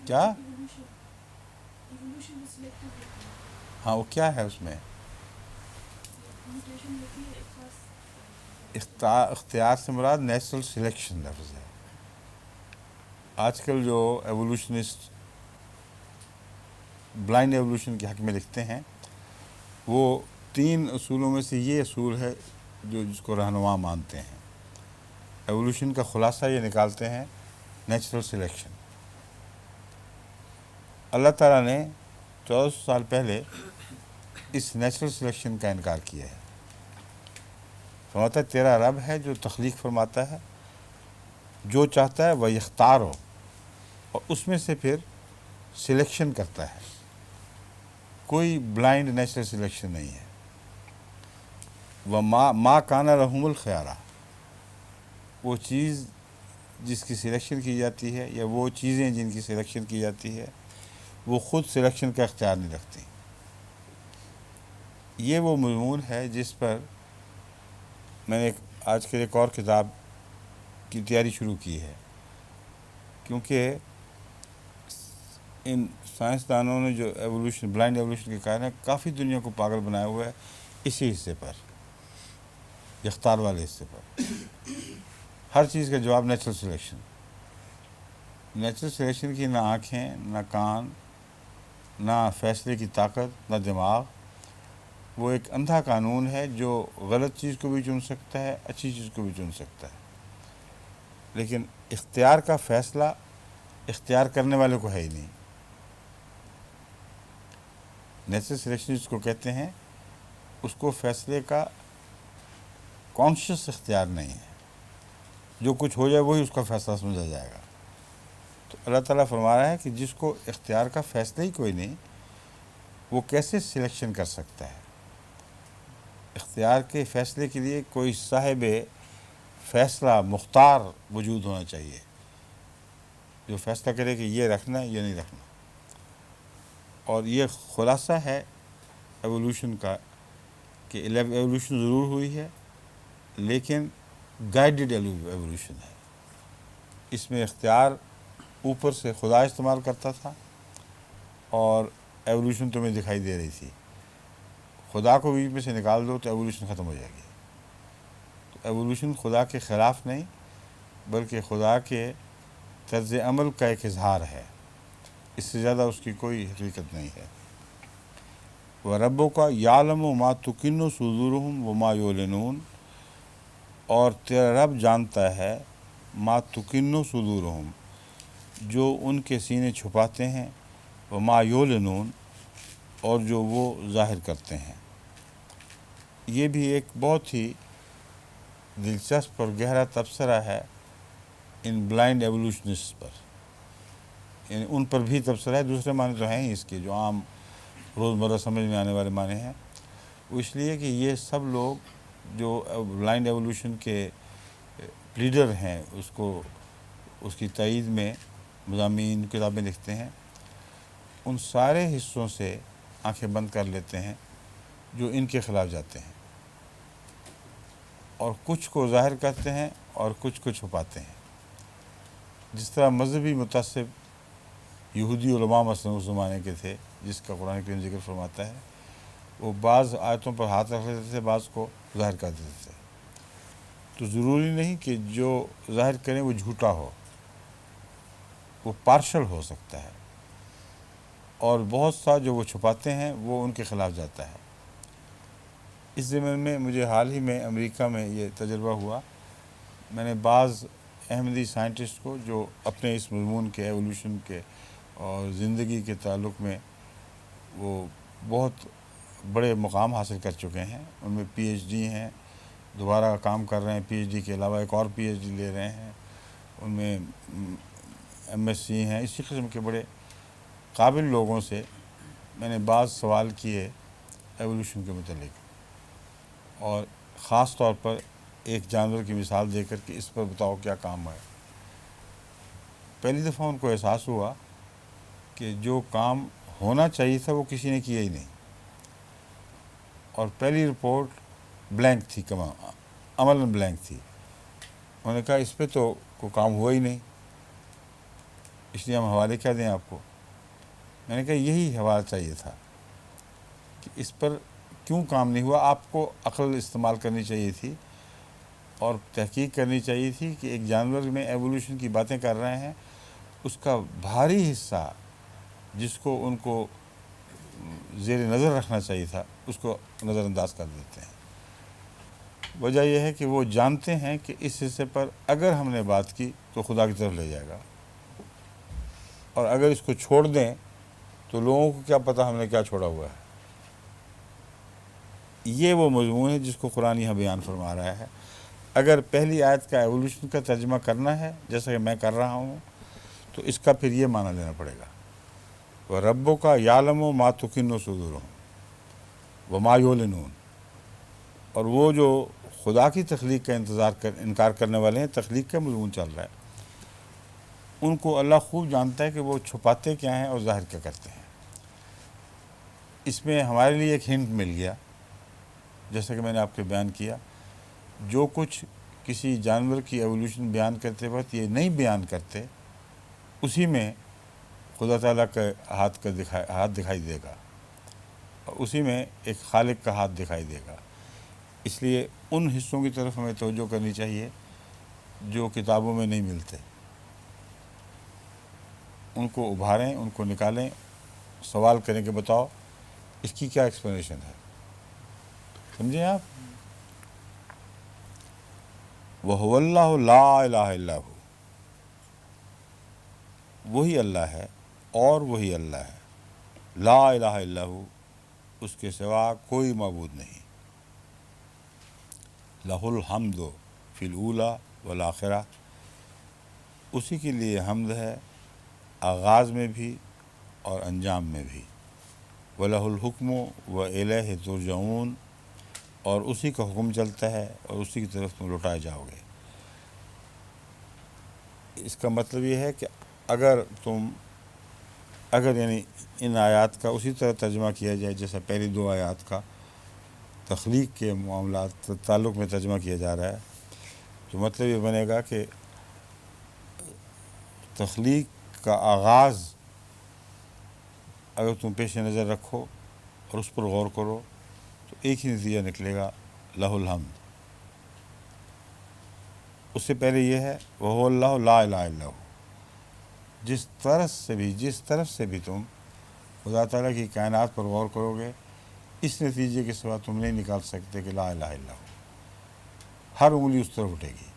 کیا؟ ہاں، وہ کیا ہے اس میں؟ اختیار سے مراد نیچرل سلیکشن لفظ ہے. آج کل جو ایوولوشنسٹ بلائنڈ ایوولوشن کے حق میں لکھتے ہیں، وہ 3 اصولوں میں سے یہ اصول ہے جس کو رہنما مانتے ہیں. ایوولوشن کا خلاصہ یہ نکالتے ہیں نیچرل سلیکشن. اللہ تعالیٰ نے 1400 سال پہلے اس نیچرل سلیکشن کا انکار کیا ہے. فرماتا ہے تیرا رب ہے جو تخلیق فرماتا ہے، جو چاہتا ہے وہ یختار ہو، اور اس میں سے پھر سلیکشن کرتا ہے. کوئی بلائنڈ نیچرل سلیکشن نہیں ہے. وہ ما کانا رحم الخیارہ، وہ چیز جس کی سلیکشن کی جاتی ہے یا وہ چیزیں جن کی سلیکشن کی جاتی ہے وہ خود سلیکشن کا اختیار نہیں رکھتی. یہ وہ مضمون ہے جس پر میں نے آج کل ایک اور کتاب کی تیاری شروع کی ہے، کیونکہ ان سائنسدانوں نے جو ایوولوشن بلائنڈ ایوولوشن کے کہا ہے کافی دنیا کو پاگل بنایا ہوا ہے اسی حصے پر، اختیار والے حصے پر. ہر چیز کا جواب نیچرل سلیکشن. نیچرل سلیکشن کی نہ آنکھیں، نہ کان، نہ فیصلے کی طاقت، نہ دماغ. وہ ایک اندھا قانون ہے جو غلط چیز کو بھی چن سکتا ہے، اچھی چیز کو بھی چن سکتا ہے، لیکن اختیار کا فیصلہ اختیار کرنے والے کو ہے ہی نہیں. نیچرل سلیکشن جس کو کہتے ہیں اس کو فیصلے کا کانشیس اختیار نہیں ہے. جو کچھ ہو جائے وہی اس کا فیصلہ سمجھا جائے گا. تو اللہ تعالیٰ فرما رہا ہے کہ جس کو اختیار کا فیصلہ ہی کوئی نہیں، وہ کیسے سلیکشن کر سکتا ہے؟ اختیار کے فیصلے کے لیے کوئی صاحب فیصلہ مختار وجود ہونا چاہیے جو فیصلہ کرے کہ یہ رکھنا ہے یہ نہیں رکھنا. اور یہ خلاصہ ہے ایوولوشن کا کہ ایوولوشن ضرور ہوئی ہے لیکن گائیڈڈ ایوولوشن ہے. اس میں اختیار اوپر سے خدا استعمال کرتا تھا اور ایوولوشن تمہیں دکھائی دے رہی تھی. خدا کو بیچ میں سے نکال دو تو ایوولوشن ختم ہو جائے گی. تو ایوولوشن خدا کے خلاف نہیں بلکہ خدا کے طرز عمل کا ایک اظہار ہے. اس سے زیادہ اس کی کوئی حقیقت نہیں ہے. وہ ربوں کا یعلم ما تکن صدورہم وما یعلنون، اور تیرا رب جانتا ہے ما تکن صدورہم، جو ان کے سینے چھپاتے ہیں، وما یعلنون، اور جو وہ ظاہر کرتے ہیں. یہ بھی ایک بہت ہی دلچسپ اور گہرا تبصرہ ہے ان بلائنڈ ایوولوشنسٹ پر. یعنی ان پر بھی تبصرہ ہے، دوسرے معنی تو ہیں ہی اس کے جو عام روزمرہ سمجھ میں آنے والے معنی ہیں. وہ اس لیے کہ یہ سب لوگ جو بلائنڈ ایوولوشن کے لیڈر ہیں اس کی تائید میں مضامین کتابیں لکھتے ہیں، ان سارے حصوں سے آنکھیں بند کر لیتے ہیں جو ان کے خلاف جاتے ہیں، اور کچھ کو ظاہر کرتے ہیں اور کچھ کو چھپاتے ہیں. جس طرح مذہبی متعصب یہودی علماء مثلا اس زمانے کے تھے جس کا قرآن کریم ذکر فرماتا ہے، وہ بعض آیتوں پر ہاتھ رکھ لیتے تھے، بعض کو ظاہر کر دیتے تھے. تو ضروری نہیں کہ جو ظاہر کریں وہ جھوٹا ہو، وہ پارشل ہو سکتا ہے، اور بہت سا جو وہ چھپاتے ہیں وہ ان کے خلاف جاتا ہے. اس ضمن میں مجھے حال ہی میں امریکہ میں یہ تجربہ ہوا. میں نے بعض احمدی سائنٹسٹ کو جو اپنے اس مضمون کے ایوولوشن کے اور زندگی کے تعلق میں وہ بہت بڑے مقام حاصل کر چکے ہیں، ان میں پی ایچ ڈی ہیں، دوبارہ کام کر رہے ہیں، پی ایچ ڈی کے علاوہ ایک اور پی ایچ ڈی لے رہے ہیں، ان میں ایم ایس سی ہیں. اسی قسم کے بڑے قابل لوگوں سے میں نے بعض سوال کیے ایوولوشن کے متعلق، اور خاص طور پر ایک جانور کی مثال دے کر کہ اس پر بتاؤ کیا کام ہے. پہلی دفعہ ان کو احساس ہوا کہ جو کام ہونا چاہیے تھا وہ کسی نے کیا ہی نہیں، اور پہلی رپورٹ بلینک تھی، عملاً بلینک تھی. انہوں نے کہا اس پہ تو کوئی کام ہوا ہی نہیں. اس لیے ہم حوالے کیا دیں آپ کو؟ میں نے کہا یہی حوالہ چاہیے تھا کہ اس پر کیوں کام نہیں ہوا. آپ کو عقل استعمال کرنی چاہیے تھی اور تحقیق کرنی چاہیے تھی کہ ایک جانور میں ایوولوشن کی باتیں کر رہے ہیں، اس کا بھاری حصہ جس کو ان کو زیر نظر رکھنا چاہیے تھا اس کو نظر انداز کر دیتے ہیں. وجہ یہ ہے کہ وہ جانتے ہیں کہ اس حصے پر اگر ہم نے بات کی تو خدا کی طرف لے جائے گا، اور اگر اس کو چھوڑ دیں تو لوگوں کو کیا پتہ ہم نے کیا چھوڑا ہوا ہے. یہ وہ مضمون ہے جس کو قرآن یہاں بیان فرما رہا ہے. اگر پہلی آیت کا ایوولوشن کا ترجمہ کرنا ہے جیسا کہ میں کر رہا ہوں تو اس کا پھر یہ معنی لینا پڑے گا، وہ ربوں کا یعلم و ما تکن صدورہم وما یعلنون. اور وہ جو خدا کی تخلیق کا انکار کرنے والے ہیں، تخلیق کا مضمون چل رہا ہے، ان کو اللہ خوب جانتا ہے کہ وہ چھپاتے کیا ہیں اور ظاہر کیا کرتے ہیں. اس میں ہمارے لیے ایک ہنٹ مل گیا، جیسا کہ میں نے آپ کو بیان کیا، جو کچھ کسی جانور کی ایوولوشن بیان کرتے وقت یہ نہیں بیان کرتے، اسی میں خدا تعالیٰ کا ہاتھ دکھائی دے گا، اور اسی میں ایک خالق کا ہاتھ دکھائی دے گا. اس لیے ان حصوں کی طرف ہمیں توجہ کرنی چاہیے جو کتابوں میں نہیں ملتے. ان کو ابھاریں، ان کو نکالیں، سوال کریں کہ بتاؤ اس کی کیا ایکسپلینیشن ہے. سمجھیں آپ؟ وَهُوَ اللَّهُ لَا إِلَٰهَ إِلَّا هُوَ، وہی اللہ ہے اور وہی اللہ ہے. لا الہ الا ہو، اس کے سوا کوئی معبود نہیں. لہ الحمد فی الاولی والآخرہ، اسی کے لیے حمد ہے آغاز میں بھی اور انجام میں بھی. وَلَهُ الْحُكْمُ وَإِلَيْهِ تُرْجَعُونَ، اور اسی کا حکم چلتا ہے اور اسی کی طرف تم لوٹائے جاؤ گے. اس کا مطلب یہ ہے کہ اگر یعنی ان آیات کا اسی طرح ترجمہ کیا جائے جیسا پہلی دو آیات کا تخلیق کے معاملات تعلق میں ترجمہ کیا جا رہا ہے، تو مطلب یہ بنے گا کہ تخلیق کا آغاز اگر تم پیش نظر رکھو اور اس پر غور کرو تو ایک ہی نتیجہ نکلے گا، لہ الحمد. اس سے پہلے یہ ہے وَهُوَ اللَّهُ لَا إِلَٰهَ إِلَّا هُوَ. جس طرف سے بھی تم خدا تعالیٰ کی کائنات پر غور کرو گے، اس نتیجے کے سوا تم نہیں نکال سکتے کہ لا الہ الا ہو. ہر انگلی اس طرف اٹھے گی.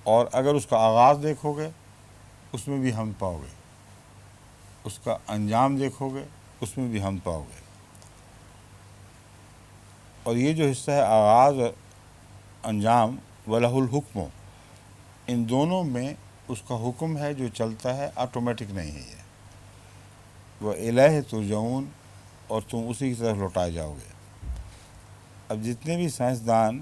اور اگر اس کا آغاز دیکھو گے اس میں بھی حمد پاؤ گے، اس کا انجام دیکھو گے اس میں بھی حمد پاؤ گے. اور یہ جو حصہ ہے آغاز اور انجام، وَلَهُ الْحُكْمُ، ان دونوں میں اس کا حکم ہے جو چلتا ہے، آٹومیٹک نہیں ہے یہ. وَإِلَيْهِ تُرْجَعُونَ، اور تم اسی کی طرف لوٹائے جاؤ گے. اب جتنے بھی سائنسدان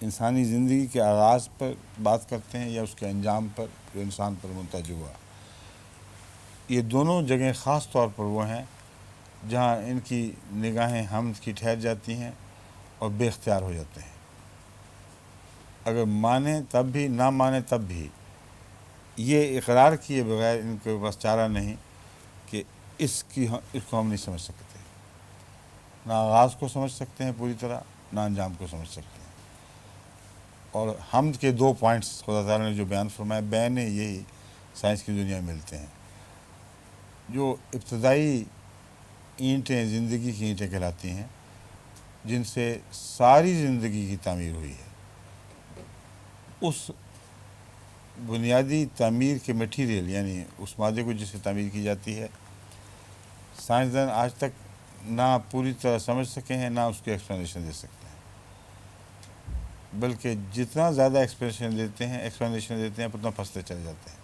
انسانی زندگی کے آغاز پر بات کرتے ہیں یا اس کے انجام پر جو انسان پر منتج ہوا، یہ دونوں جگہیں خاص طور پر وہ ہیں جہاں ان کی نگاہیں حمد کی ٹھہر جاتی ہیں اور بے اختیار ہو جاتے ہیں. اگر مانیں تب بھی، نہ مانیں تب بھی، یہ اقرار کیے بغیر ان کے پاس چارہ نہیں کہ اس کو ہم نہیں سمجھ سکتے. نہ آغاز کو سمجھ سکتے ہیں پوری طرح، نہ انجام کو سمجھ سکتے ہیں. اور حمد کے دو پوائنٹس خدا تعالیٰ نے جو بیان فرمایا بین یہی سائنس کی دنیا میں ملتے ہیں. جو ابتدائی اینٹیں زندگی کی اینٹیں کہلاتی ہیں، جن سے ساری زندگی کی تعمیر ہوئی ہے، اس بنیادی تعمیر کے مٹیریل یعنی اس مادے کو جس سے تعمیر کی جاتی ہے، سائنسدان آج تک نہ پوری طرح سمجھ سکے ہیں، نہ اس کی ایکسپلینیشن دے سکتے ہیں. بلکہ جتنا زیادہ ایکسپلینیشن دیتے ہیں اتنا پھنستے چلے جاتے ہیں.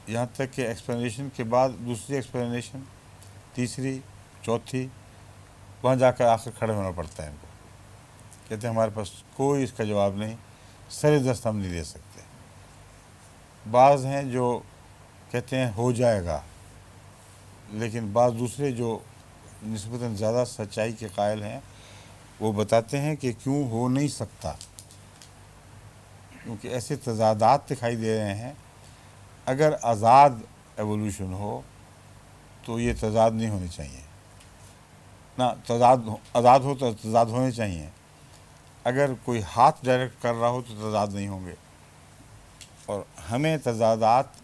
یہاں تک کہ ایکسپلینیشن کے بعد دوسری ایکسپلینیشن، تیسری، چوتھی، وہاں جا کر آخر کھڑے ہونا پڑتا ہے ان کو. کہتے ہیں ہمارے پاس کوئی اس کا جواب نہیں، سر دست ہم نہیں دے سکتے. بعض ہیں جو کہتے ہیں ہو جائے گا، لیکن بعض دوسرے جو نسبتاً زیادہ سچائی کے قائل ہیں وہ بتاتے ہیں کہ کیوں ہو نہیں سکتا، کیونکہ ایسے تضادات دکھائی دے رہے ہیں اگر آزاد ایوولوشن ہو تو یہ تضاد نہیں ہونی چاہیے نہ، آزاد ہو تو تضاد ہونے چاہیے. اگر کوئی ہاتھ ڈائریکٹ کر رہا ہو تو تضاد نہیں ہوں گے. اور ہمیں تضادات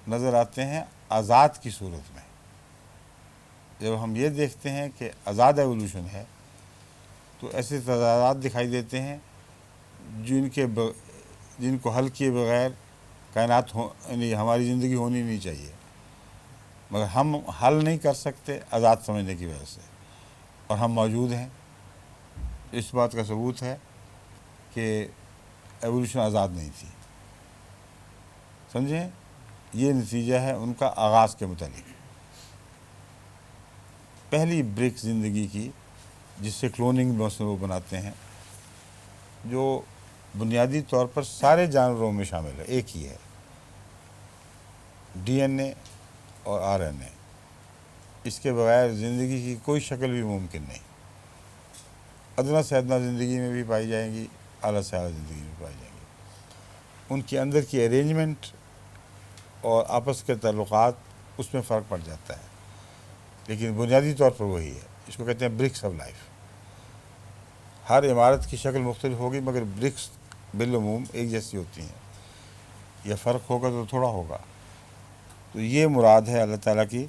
نظر آتے ہیں آزاد کی صورت میں. جب ہم یہ دیکھتے ہیں کہ آزاد ایوولوشن ہے تو ایسے تضادات دکھائی دیتے ہیں جن کو حل کیے بغیر کائنات یعنی ہماری زندگی ہونی نہیں چاہیے، مگر ہم حل نہیں کر سکتے آزاد سمجھنے کی وجہ سے، اور ہم موجود ہیں. اس بات کا ثبوت ہے کہ ایوولوشن آزاد نہیں تھی. سمجھیں، یہ نتیجہ ہے ان کا آغاز کے متعلق. پہلی بریک زندگی کی جس سے کلوننگ مثلا وہ بناتے ہیں، جو بنیادی طور پر سارے جانوروں میں شامل ہے، ایک ہی ہے، ڈی این اے اور آر این اے. اس کے بغیر زندگی کی کوئی شکل بھی ممکن نہیں. ادنیٰ سے ادنیٰ زندگی میں بھی پائی جائیں گی، اعلیٰ سے اعلیٰ زندگی میں پائی جائیں گی. ان کے اندر کی ارینجمنٹ اور آپس کے تعلقات اس میں فرق پڑ جاتا ہے، لیکن بنیادی طور پر وہی ہے. اس کو کہتے ہیں برکس آف لائف. ہر عمارت کی شکل مختلف ہوگی مگر برکس بالعموم ایک جیسی ہوتی ہیں. یہ فرق ہوگا تو تھوڑا ہوگا. تو یہ مراد ہے اللہ تعالیٰ کی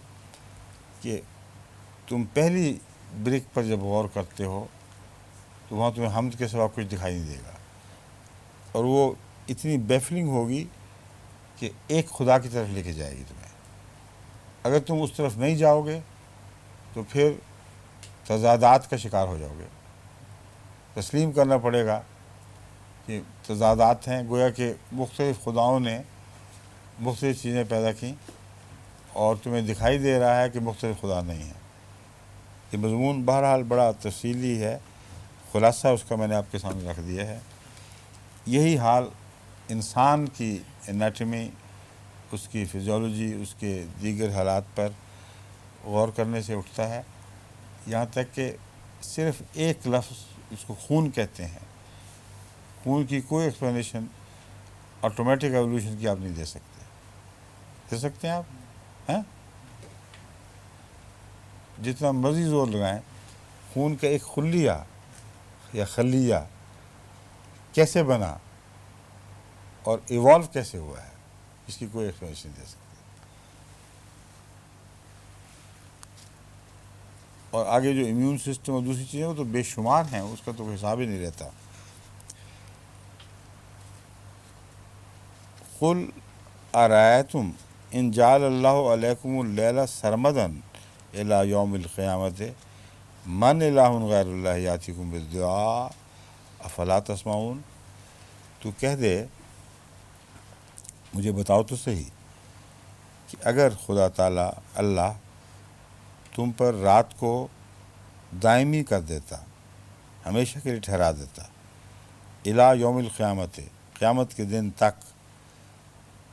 کہ تم پہلی برک پر جب غور کرتے ہو تو وہاں تمہیں حمد کے سوا کچھ دکھائی نہیں دے گا، اور وہ اتنی بیفلنگ ہوگی کہ ایک خدا کی طرف لے کے جائے گی تمہیں. اگر تم اس طرف نہیں جاؤ گے تو پھر تضادات کا شکار ہو جاؤ گے. تسلیم کرنا پڑے گا کہ تضادات ہیں، گویا کہ مختلف خداؤں نے مختلف چیزیں پیدا کیں اور تمہیں دکھائی دے رہا ہے کہ مختلف خدا نہیں ہیں. یہ مضمون بہرحال بڑا تفصیلی ہے، خلاصہ اس کا میں نے آپ کے سامنے رکھ دیا ہے. یہی حال انسان کی انیٹمی، اس کی فزیولوجی، اس کے دیگر حالات پر غور کرنے سے اٹھتا ہے، یہاں تک کہ صرف ایک لفظ اس کو خون کہتے ہیں، خون کی کوئی ایکسپلینیشن آٹومیٹک ایوولوشن کی آپ نہیں دے سکتے. دے سکتے ہیں آپ؟ ہیں؟ جتنا مرضی زور لگائیں، خون کا ایک خلیہ یا خلیہ کیسے بنا اور ایوالو کیسے ہوا ہے، اس کی کوئی ایکسپلینیشن نہیں دے سکتے. اور آگے جو امیون سسٹم اور دوسری چیزیں وہ تو بے شمار ہیں، اس کا تو کوئی حساب ہی نہیں رہتا. قل ارأیتم ان جعل اللہ علیکم اللیل سرمدا الی یوم القیامت من الہ غیر اللہ یاتیکم بالضیاء افلا تسمعون. تو کہہ دے، مجھے بتاؤ تو صحیح کہ اگر خدا تعالیٰ اللہ تم پر رات کو دائمی کر دیتا، ہمیشہ کے لیے ٹھہرا دیتا، الی یوم القیامت، قیامت کے دن تک،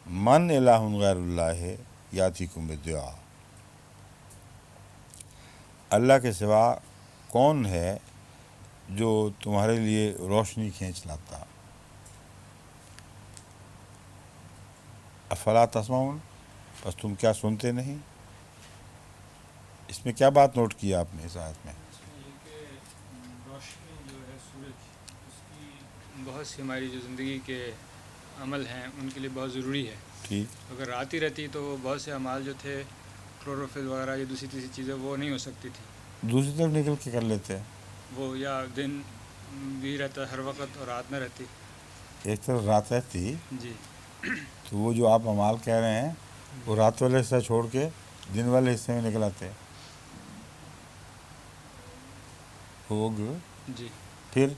من الہ غیر اللہ یاتیکم بالضیاء، اللہ کے سوا کون ہے جو تمہارے لیے روشنی کھینچ لاتا. افلا تسمعون، بس تم کیا سنتے نہیں؟ اس میں کیا بات نوٹ کی آپ نے اس آیت میں؟ یہ کہ روشنی جو ہے سورج، اس کی بہت سی ہماری جو زندگی کے عمل ہیں ان کے لیے بہت ضروری ہے. ٹھیک. اگر رات ہی رہتی تو بہت سے اعمال جو تھے، کلوروفل وغیرہ یا دوسری تیسری چیزیں، وہ نہیں ہو سکتی تھی. دوسری طرف نکل کے کر لیتے ہیں. وہ یا دن بھی رہتا ہر وقت اور رات نہ رہتی. ایک طرف رات رہتی جی. تو وہ جو آپ اعمال کہہ رہے ہیں وہ رات والے حصہ چھوڑ کے دن والے حصے میں نکل آتے. ہوگ جی. پھر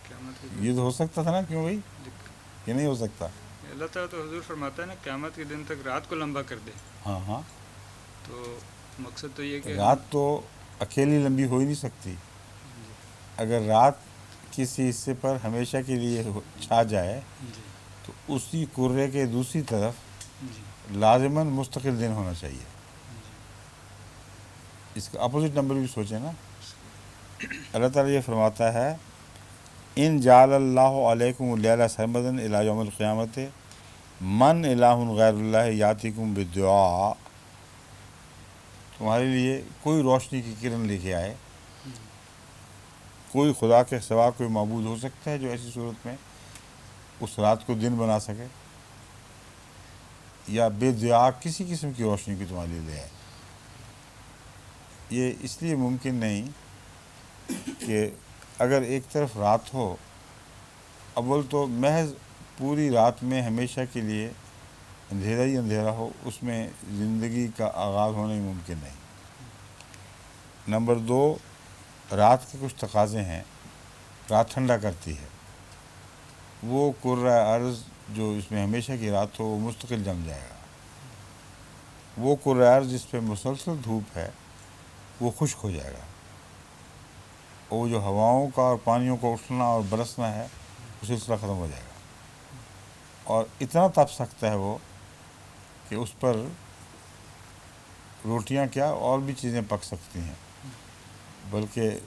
قیامت کے یہ تو ہو سکتا تھا نا، کیوں بھائی یہ نہیں ہو سکتا؟ اللہ تعالیٰ تو حضور فرماتا ہے نا، قیامت کے دن تک رات کو لمبا کر دے. ہاں ہاں، تو مقصد تو یہ کہ رات تو اکیلی لمبی ہو ہی نہیں سکتی. اگر رات کسی حصے پر ہمیشہ کے لیے چھا جائے جی. تو اسی کرے کے دوسری طرف جی. لازماً مستقل دن ہونا چاہیے. اس کا اپوزٹ نمبر بھی سوچیں نا. اللہ تعالیٰ یہ فرماتا ہے ان جعل اللہ علیکم اللیل سرمدن الی یوم القیامت من الہ غیر اللہ یاتیکم بالدعاء، تمہارے لیے کوئی روشنی کی کرن لے کے آئے، کوئی خدا کے سوا کوئی معبود ہو سکتا ہے جو ایسی صورت میں اس رات کو دن بنا سکے، یا بے دعا کسی قسم کی روشنی کی تمہارے لیے لے آئے؟ یہ اس لیے ممکن نہیں کہ اگر ایک طرف رات ہو، اول تو محض پوری رات میں ہمیشہ کے لیے اندھیرا ہی اندھیرا ہو، اس میں زندگی کا آغاز ہونا ہی ممکن نہیں۔ نمبر دو، رات کے کچھ تقاضے ہیں، رات ٹھنڈا کرتی ہے، وہ کرۂ ارض جو اس میں ہمیشہ کی رات ہو وہ مستقل جم جائے گا، وہ کرۂ ارض جس پہ مسلسل دھوپ ہے وہ خشک ہو جائے گا، اور وہ جو ہواؤں کا اور پانیوں کا اٹھنا اور برسنا ہے وہ سلسلہ ختم ہو جائے گا، اور اتنا تپ سکتا ہے وہ کہ اس پر روٹیاں کیا اور بھی چیزیں پک سکتی ہیں، بلکہ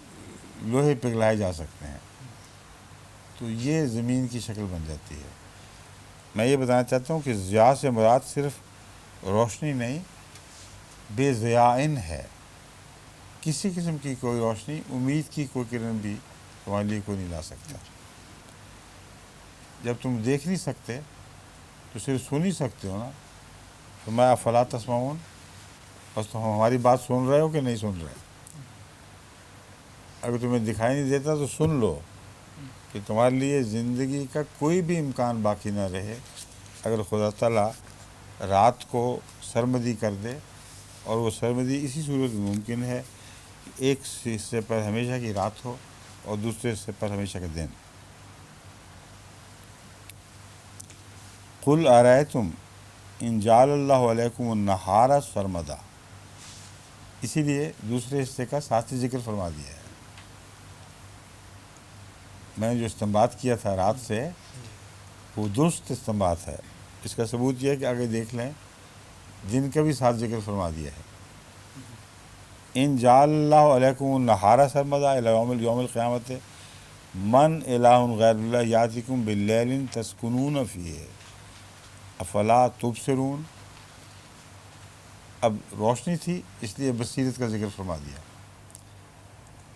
لوہے پگھلائے جا سکتے ہیں۔ تو یہ زمین کی شکل بن جاتی ہے۔ میں یہ بتانا چاہتا ہوں کہ ضیاء سے مراد صرف روشنی نہیں، بے ضیاءن ہے، کسی قسم کی کوئی روشنی، امید کی کوئی کرن بھی تمہارے لیے کوئی نہیں لا سکتا۔ جب تم دیکھ نہیں سکتے تو صرف سن ہی سکتے ہو نا، تو میں افلا تسمعون، بس تم ہماری بات سن رہے ہو کہ نہیں سن رہے؟ اگر تمہیں دکھائی نہیں دیتا تو سن لو کہ تمہارے لیے زندگی کا کوئی بھی امکان باقی نہ رہے اگر خدا تعالیٰ رات کو سرمدی کر دے، اور وہ سرمدی اسی صورت میں ممکن ہے کہ ایک حصے پر ہمیشہ کی رات ہو اور دوسرے حصے پر ہمیشہ کا دن۔ قل ارأیتم ان جعل اللہ علیکم النہار سرمدا، اسی لیے دوسرے حصے کا ساتھ ہی ذکر فرما دیا ہے۔ میں نے جو استنباط کیا تھا رات سے وہ درست استنباط ہے، اس کا ثبوت یہ ہے کہ آگے دیکھ لیں، دن کا بھی ساتھ ذکر فرما دیا ہے۔ ان جعل اللہ علیکم النہار سرمدا الی یوم القیامت من الہ غیر اللہ یاتیکم باللیل تسکنون فیہ افلا تبصرون۔ اب روشنی تھی اس لیے بصیرت کا ذکر فرما دیا،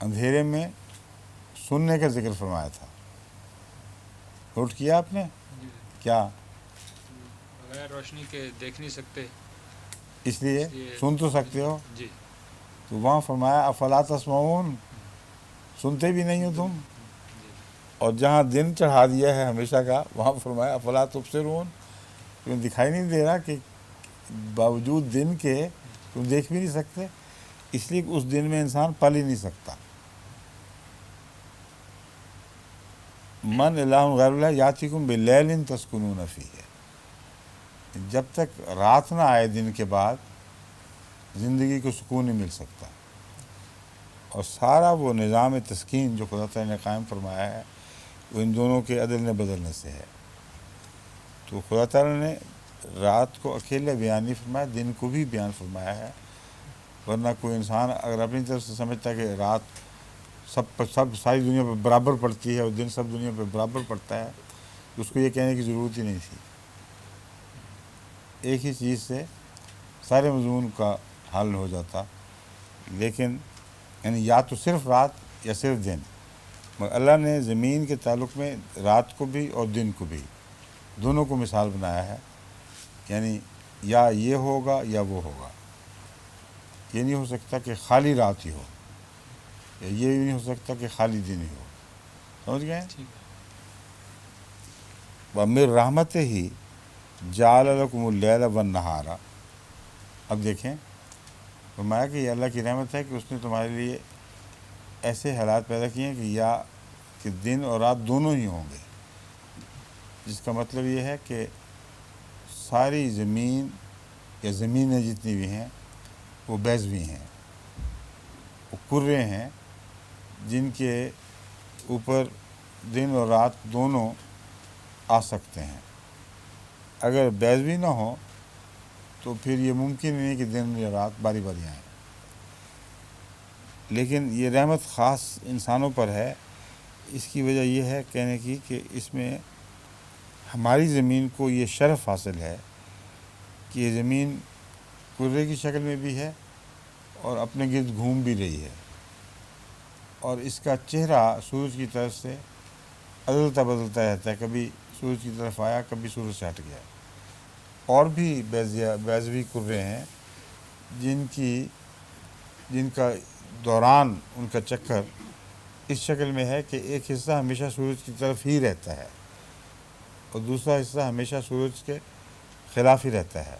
اندھیرے میں سننے کا ذکر فرمایا تھا۔ نوٹ کیا آپ نے کیا؟ بغیر روشنی کے دیکھ نہیں سکتے، اس لیے سن تو سکتے ہو، جی تو وہاں فرمایا افلا تسمعون، سنتے بھی نہیں ہو تم، اور جہاں دن چڑھا دیا ہے ہمیشہ کا وہاں فرمایا افلا تبصرون، تمہیں دکھائی نہیں دے رہا کہ باوجود دن کے تم دیکھ بھی نہیں سکتے، اس لیے کہ اس دن میں انسان پل ہی نہیں سکتا۔ من الہ غیر اللہ یاتیکم باللیل تسکنون فیہ، جب تک رات نہ آئے دن کے بعد زندگی کو سکون نہیں مل سکتا، اور سارا وہ نظام تسکین جو خدا تعالیٰ نے قائم فرمایا ہے وہ ان دونوں کے عدل نے بدلنے سے ہے۔ تو خدا تعالیٰ نے رات کو اکیلے بیان نہیں فرمایا، دن کو بھی بیان فرمایا ہے، ورنہ کوئی انسان اگر اپنی طرف سے سمجھتا ہے کہ رات سب ساری دنیا پہ برابر پڑتی ہے اور دن سب دنیا پہ برابر پڑتا ہے، تو اس کو یہ کہنے کی ضرورت ہی نہیں تھی۔ ایک ہی چیز سے سارے مضمون کا حل ہو جاتا، لیکن یعنی یا تو صرف رات یا صرف دن، مگر اللہ نے زمین کے تعلق میں رات کو بھی اور دن کو بھی دونوں کو مثال بنایا ہے، یعنی یا یہ ہوگا یا وہ ہوگا، یہ نہیں ہو سکتا کہ خالی رات ہی ہو، یا یہ بھی نہیں ہو سکتا کہ خالی دن ہی ہو، سمجھ گئے؟ وَمِن رَحْمَتِهِ جَعَلَ لَكُمُ اللَّيْلَ وَالنَّهَارَ۔ اب دیکھیں فرمایا کہ یہ اللہ کی رحمت ہے کہ اس نے تمہارے لیے ایسے حالات پیدا کیے ہیں کہ دن اور رات دونوں ہی ہوں گے، جس کا مطلب یہ ہے کہ ساری زمین یا زمینیں جتنی بھی ہیں وہ بیضوی ہیں، وہ کرے ہیں جن کے اوپر دن اور رات دونوں آ سکتے ہیں۔ اگر بیضوی نہ ہو تو پھر یہ ممکن نہیں کہ دن یا رات باری باری آئیں، لیکن یہ رحمت خاص انسانوں پر ہے، اس کی وجہ یہ ہے کہنے کی کہ اس میں ہماری زمین کو یہ شرف حاصل ہے کہ یہ زمین کرے کی شکل میں بھی ہے اور اپنے گرد گھوم بھی رہی ہے، اور اس کا چہرہ سورج کی طرف سے بدلتا رہتا ہے، کبھی سورج کی طرف آیا، کبھی سورج سے ہٹ گیا۔ اور بھی بیضوی کرے ہیں جن کا دوران ان کا چکر اس شکل میں ہے کہ ایک حصہ ہمیشہ سورج کی طرف ہی رہتا ہے اور دوسرا حصہ ہمیشہ سورج کے خلاف ہی رہتا ہے۔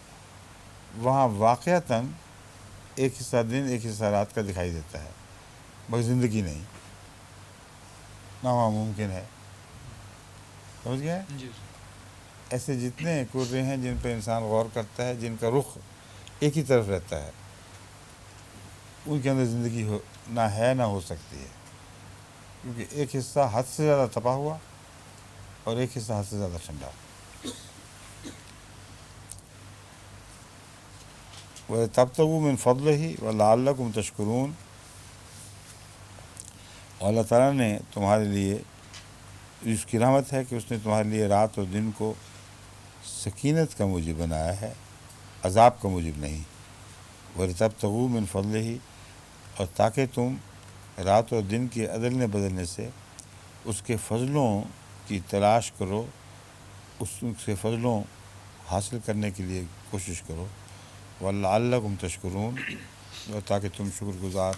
وہاں واقعتاً ایک حصہ دن ایک حصہ رات کا دکھائی دیتا ہے، مگر زندگی نہیں، نہ وہاں ممکن ہے۔ سمجھ گئے؟ جی ایسے جتنے کرے ہیں جن پہ انسان غور کرتا ہے، جن کا رخ ایک ہی طرف رہتا ہے، ان کے اندر زندگی نہ ہے نہ ہو سکتی ہے، کیونکہ ایک حصہ حد سے زیادہ تپا ہوا اور ایک حصہ حد سے زیادہ ٹھنڈا۔ وَتَبْتَغُوا مِنْ فَضْلِهِ وَلَعَلَّكُمْ تَشْكُرُونَ، اور اللہ تعالیٰ نے تمہارے لیے، اس کی رحمت ہے کہ اس نے تمہارے لیے رات اور دن کو سکینت کا موجب بنایا ہے، عذاب کا موجب نہیں۔ وَلِتَبْتَغُوا مِنْ فَضْلِهِ، اور تاکہ تم رات اور دن کے عدلنے بدلنے سے اس کے فضلوں کی تلاش کرو، اس کے فضلوں حاصل کرنے کے لیے کوشش کرو، وَلَعَلَّكُمْ تَشْكُرُونَ، اور تاکہ تم شکر گزار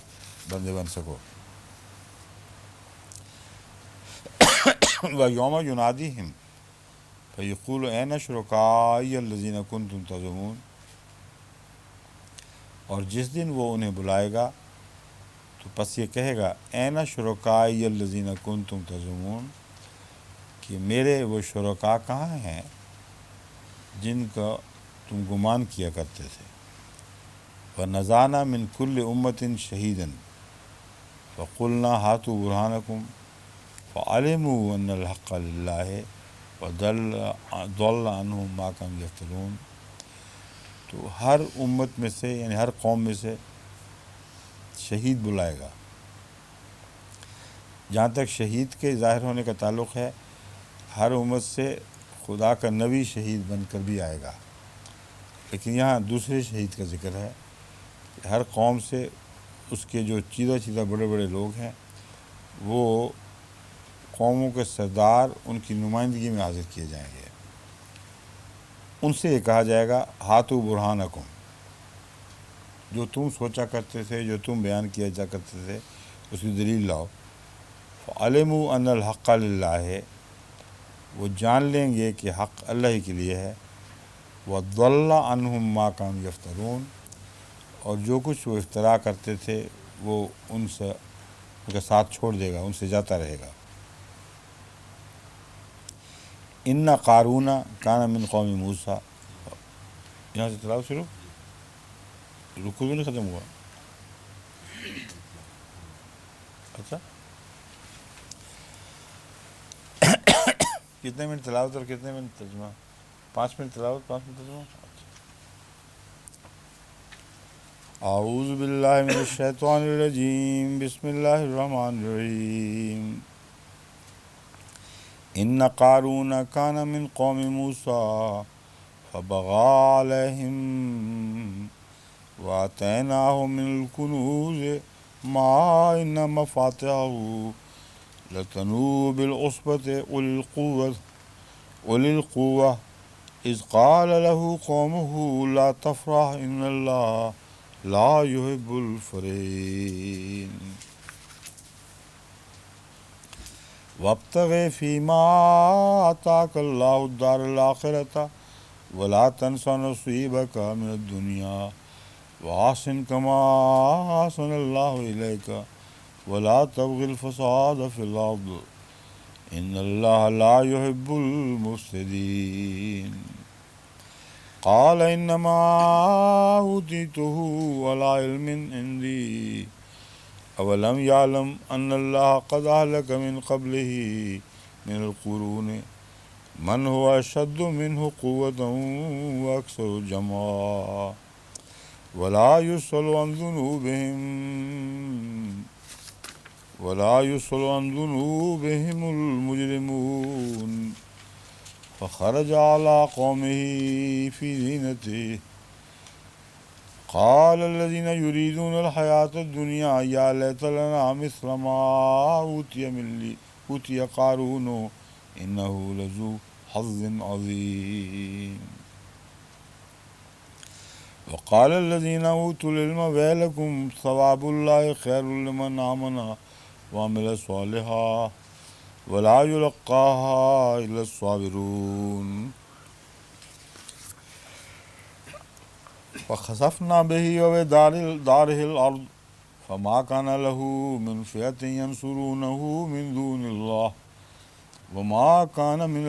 بندے بن سکو۔ وَيَوْمَ يُنَادِيهِمْ فَيَقُولُ أَيْنَ شُرَكَائِيَ الَّذِينَ كُنتُمْ تَزْعُمُونَ، اور جس دن وہ انہیں بلائے گا تو پس یہ کہے گا أَيْنَ شُرَكَائِيَ الَّذِينَ كُنتُمْ تَزْعُمُونَ، کہ میرے وہ شرکاء کہاں ہیں جن کا تم گمان کیا کرتے تھے۔ وَنَزَعْنَا مِنْ كُلِّ أُمَّةٍ شَهِيدًا فَقُلْنَا هَاتُوا بُرْهَانَكُمْ فَعَلِمُوا أَنَّ الْحَقَّ لِلَّهِ وَضَلَّ عَنْهُمْ مَا كَانُوا يَفْتَرُونَ، تو ہر امت میں سے، یعنی ہر قوم میں سے شہید بلائے گا۔ جہاں تک شہید کے ظاہر ہونے کا تعلق ہے، ہر امت سے خدا کا نبی شہید بن کر بھی آئے گا، لیکن یہاں دوسرے شہید کا ذکر ہے کہ ہر قوم سے اس کے جو چیدہ بڑے بڑے لوگ ہیں، وہ قوموں کے سردار ان کی نمائندگی میں حاضر کیے جائیں گے۔ ان سے یہ کہا جائے گا ہاتھو برہانکم، جو تم سوچا کرتے تھے، جو تم بیان کیا جا کرتے تھے، اس کی دلیل لاؤ۔ فعلموا ان الحق للہ، وہ جان لیں گے کہ حق اللہ ہی کے لیے ہے۔ وضل عنہم ما کانوا یفترون، اور جو کچھ وہ افترا کرتے تھے وہ ان کا ساتھ چھوڑ دے گا، ان سے جاتا رہے گا۔ ان قارون کان من قوم موسیٰ، یہاں سے تلاوت شروع، رکوع بھی نہیں ختم ہوا؟ اچھا، کتنے منٹ تلاوت اور کتنے منٹ ترجمہ؟ 5 منٹ تلاوت، 5 منٹ ترجمہ۔ اعوذ باللہ من الشیطان الرجیم، بسم اللہ الرحمن الرحیم۔ ان قارون کان من قوم موسیٰ فبغى علیہم وآتیناہ من الکنوز ما ان مفاتحہ لتنوء بالعصبة أولي القوة إذ قال له قومه لا تفرح إن الله لا يحب الفرحين وابتغ فيما آتاك الله الدار الآخرة ولا تنس نصيبك من الدنيا وأحسن كما أحسن الله إليك ولا تبغ الفساد في الأرض إن الله لا يحب المفسدين قال إنما أوتيته على علم عندي أولم يعلم أن الله قد أهلك من قبله من القرون من هو أشد منه قوة وأكثر جمعا ولا يسأل عن ذنوبهم ولا يسأل عن ذنوبهم المجرمون فخرج على قومه في زينته قال الذين يريدون الحياة الدنيا يا ليت لنا مثل ما أوتي قارون إنه لذو حظ عظيم وقال الذين أوتوا العلم ويلكم ثواب الله خير لمن آمن وعمل صالحا ولا يلقاها إلا الصابرون فخسفنا به وبداره الأرض فما كان له من فئة ينصرونه من دون الله وما كان من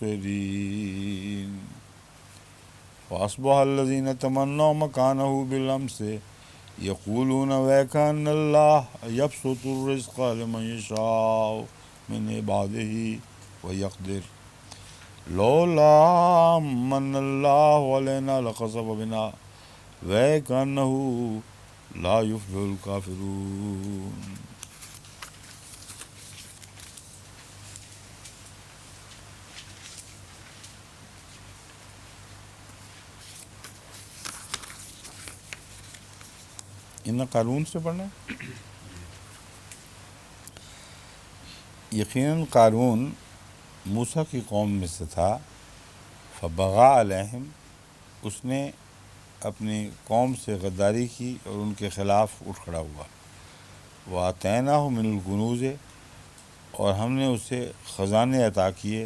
المنتصرين فأصبح الذين تمنوا مكانه بالأمس يقولون وكأن الله يبسط الرزق لمن يشاء من عباده ويقدر لولا من الله علينا لخسف بنا وكأنه لا يفلح الكافرون. ان قارون سے پڑھنا ہے. یقیناً قارون موسیٰ کی قوم میں سے تھا. فبغى علیہم، اس نے اپنی قوم سے غداری کی اور ان کے خلاف اٹھ کھڑا ہوا. وآتیناہ من الکنوز، اور ہم نے اسے خزانے عطا کیے.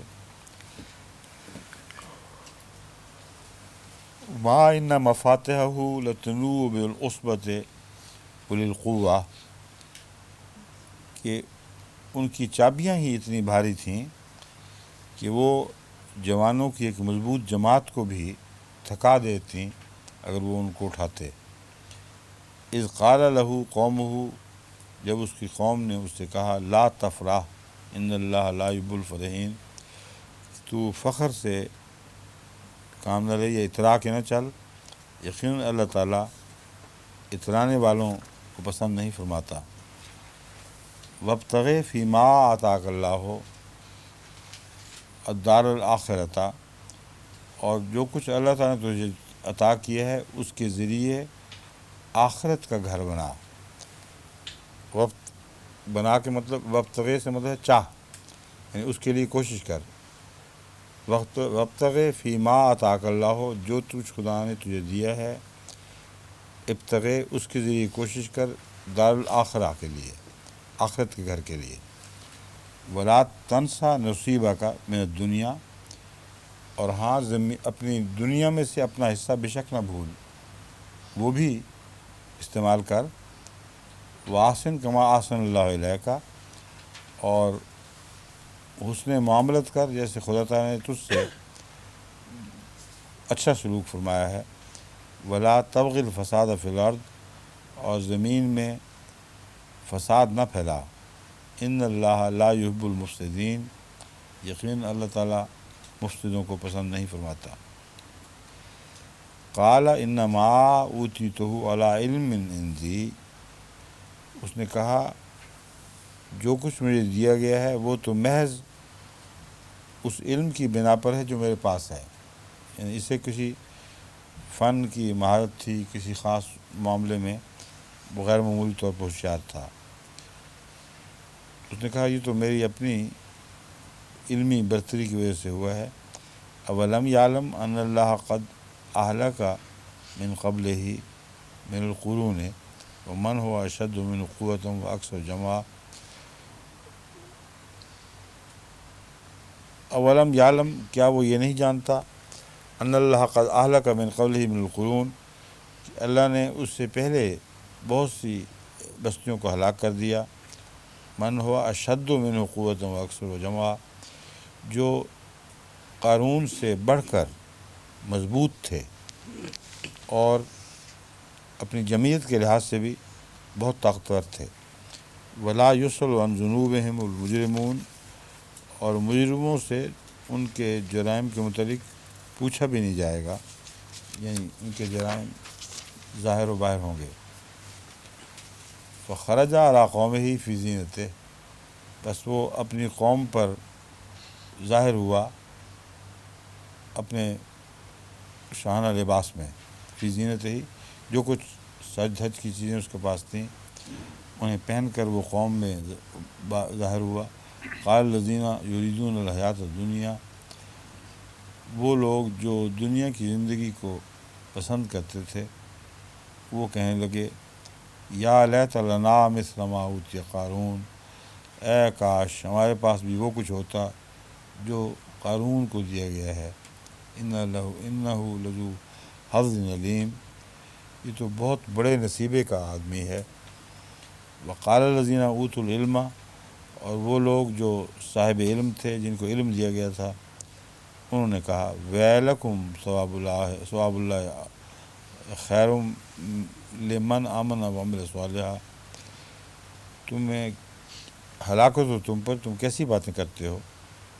ما ان مفاتحہ لتنوء بالعصبۃ اولی القوہ، کہ ان کی چابیاں ہی اتنی بھاری تھیں کہ وہ جوانوں کی ایک مضبوط جماعت کو بھی تھکا دیتی اگر وہ ان کو اٹھاتے. اذ قال لہ قومہ، جب اس کی قوم نے اس سے کہا لا تفرح ان اللہ لا یحب الفرحین، تو فخر سے کام نہ لے یا اترا کے نہ چل، یقیناً اللہ تعالیٰ اترانے والوں کو پسند نہیں فرماتا. وابتغ فیما آتاک اللہ الدار الآخرۃ، اور جو کچھ اللہ تعالیٰ نے تجھے عطا کیا ہے اس کے ذریعے آخرت کا گھر بنا. وقت بنا کے مطلب وابتغ سے مطلب ہے چاہ، یعنی اس کے لیے کوشش کر. وابتغ فیما آتاک اللہ، جو تجھ خدا نے تجھے دیا ہے، ابتغ اس کے ذریعے کوشش کر دار الآخرہ کے لیے، آخرت کے گھر کے لیے. ولا تنسا نصیبک من الدنیا، اور ہاں اپنی دنیا میں سے اپنا حصہ بے شک نہ بھول، وہ بھی استعمال کر. واحسن کما احسن اللہ الیک، اور حسن معاملت کر جیسے خدا تعالیٰ نے تجھ سے اچھا سلوک فرمایا ہے. ولا تبغ الفساد فی الارض، اور زمین میں فساد نہ پھیلا. ان اللہ لا یحب المفسدین، یقین اللہ تعالیٰ مفسدوں کو پسند نہیں فرماتا. قال انما اوتیتہ علی علم عندی، اس نے کہا جو کچھ مجھے دیا گیا ہے وہ تو محض اس علم کی بنا پر ہے جو میرے پاس ہے. یعنی اسے کسی فن کی مہارت تھی، کسی خاص معاملے میں بغیر معمولی طور پر ہوشیار تھا. اس نے کہا یہ تو میری اپنی علمی برتری کی وجہ سے ہوا ہے. اولم یعلم ان اللہ قد اہلک من قبلہ من القرون ومن هو اشد من قوۃ واکثر جمعا. اولم یعلم، کیا وہ یہ نہیں جانتا، ان اللہ قد اہلک من قبلہ من القرون، کہ اللہ نے اس سے پہلے بہت سی بستیوں کو ہلاک کر دیا. من ہوا اشد منہ قوۃ و اکثر و جمع، جو قارون سے بڑھ کر مضبوط تھے اور اپنی جمعیت کے لحاظ سے بھی بہت طاقتور تھے. ولا یسأل عن ذنوبہم المجرمون، اور مجرموں سے ان کے جرائم کے متعلق پوچھا بھی نہیں جائے گا، یعنی ان کے جرائم ظاہر و باہر ہوں گے. فخرج علی قومہ فی زینتہ، بس وہ اپنی قوم پر ظاہر ہوا اپنے شانہ لباس میں، فی زینتہ ہی، جو کچھ سج دھج کی چیزیں اس کے پاس تھیں انہیں پہن کر وہ قوم میں ظاہر ہوا۔ قال الذین یریدون الحیات الدنیا، وہ لوگ جو دنیا کی زندگی کو پسند کرتے تھے وہ کہنے لگے یا لیت لنا مثل ما اوتی قارون، اے کاش ہمارے پاس بھی وہ کچھ ہوتا جو قارون کو دیا گیا ہے، انہ لذو حظ علیم، یہ تو بہت بڑے نصیبے کا آدمی ہے۔ وقال الذین اوتوا العلم، اور وہ لوگ جو صاحب علم تھے جن کو علم دیا گیا تھا انہوں نے کہا ویلکم ثواب اللہ خیر لمن آمن وعمل صالحا، تمہیں ہلاکت ہو تم پر، تم کیسی باتیں کرتے ہو،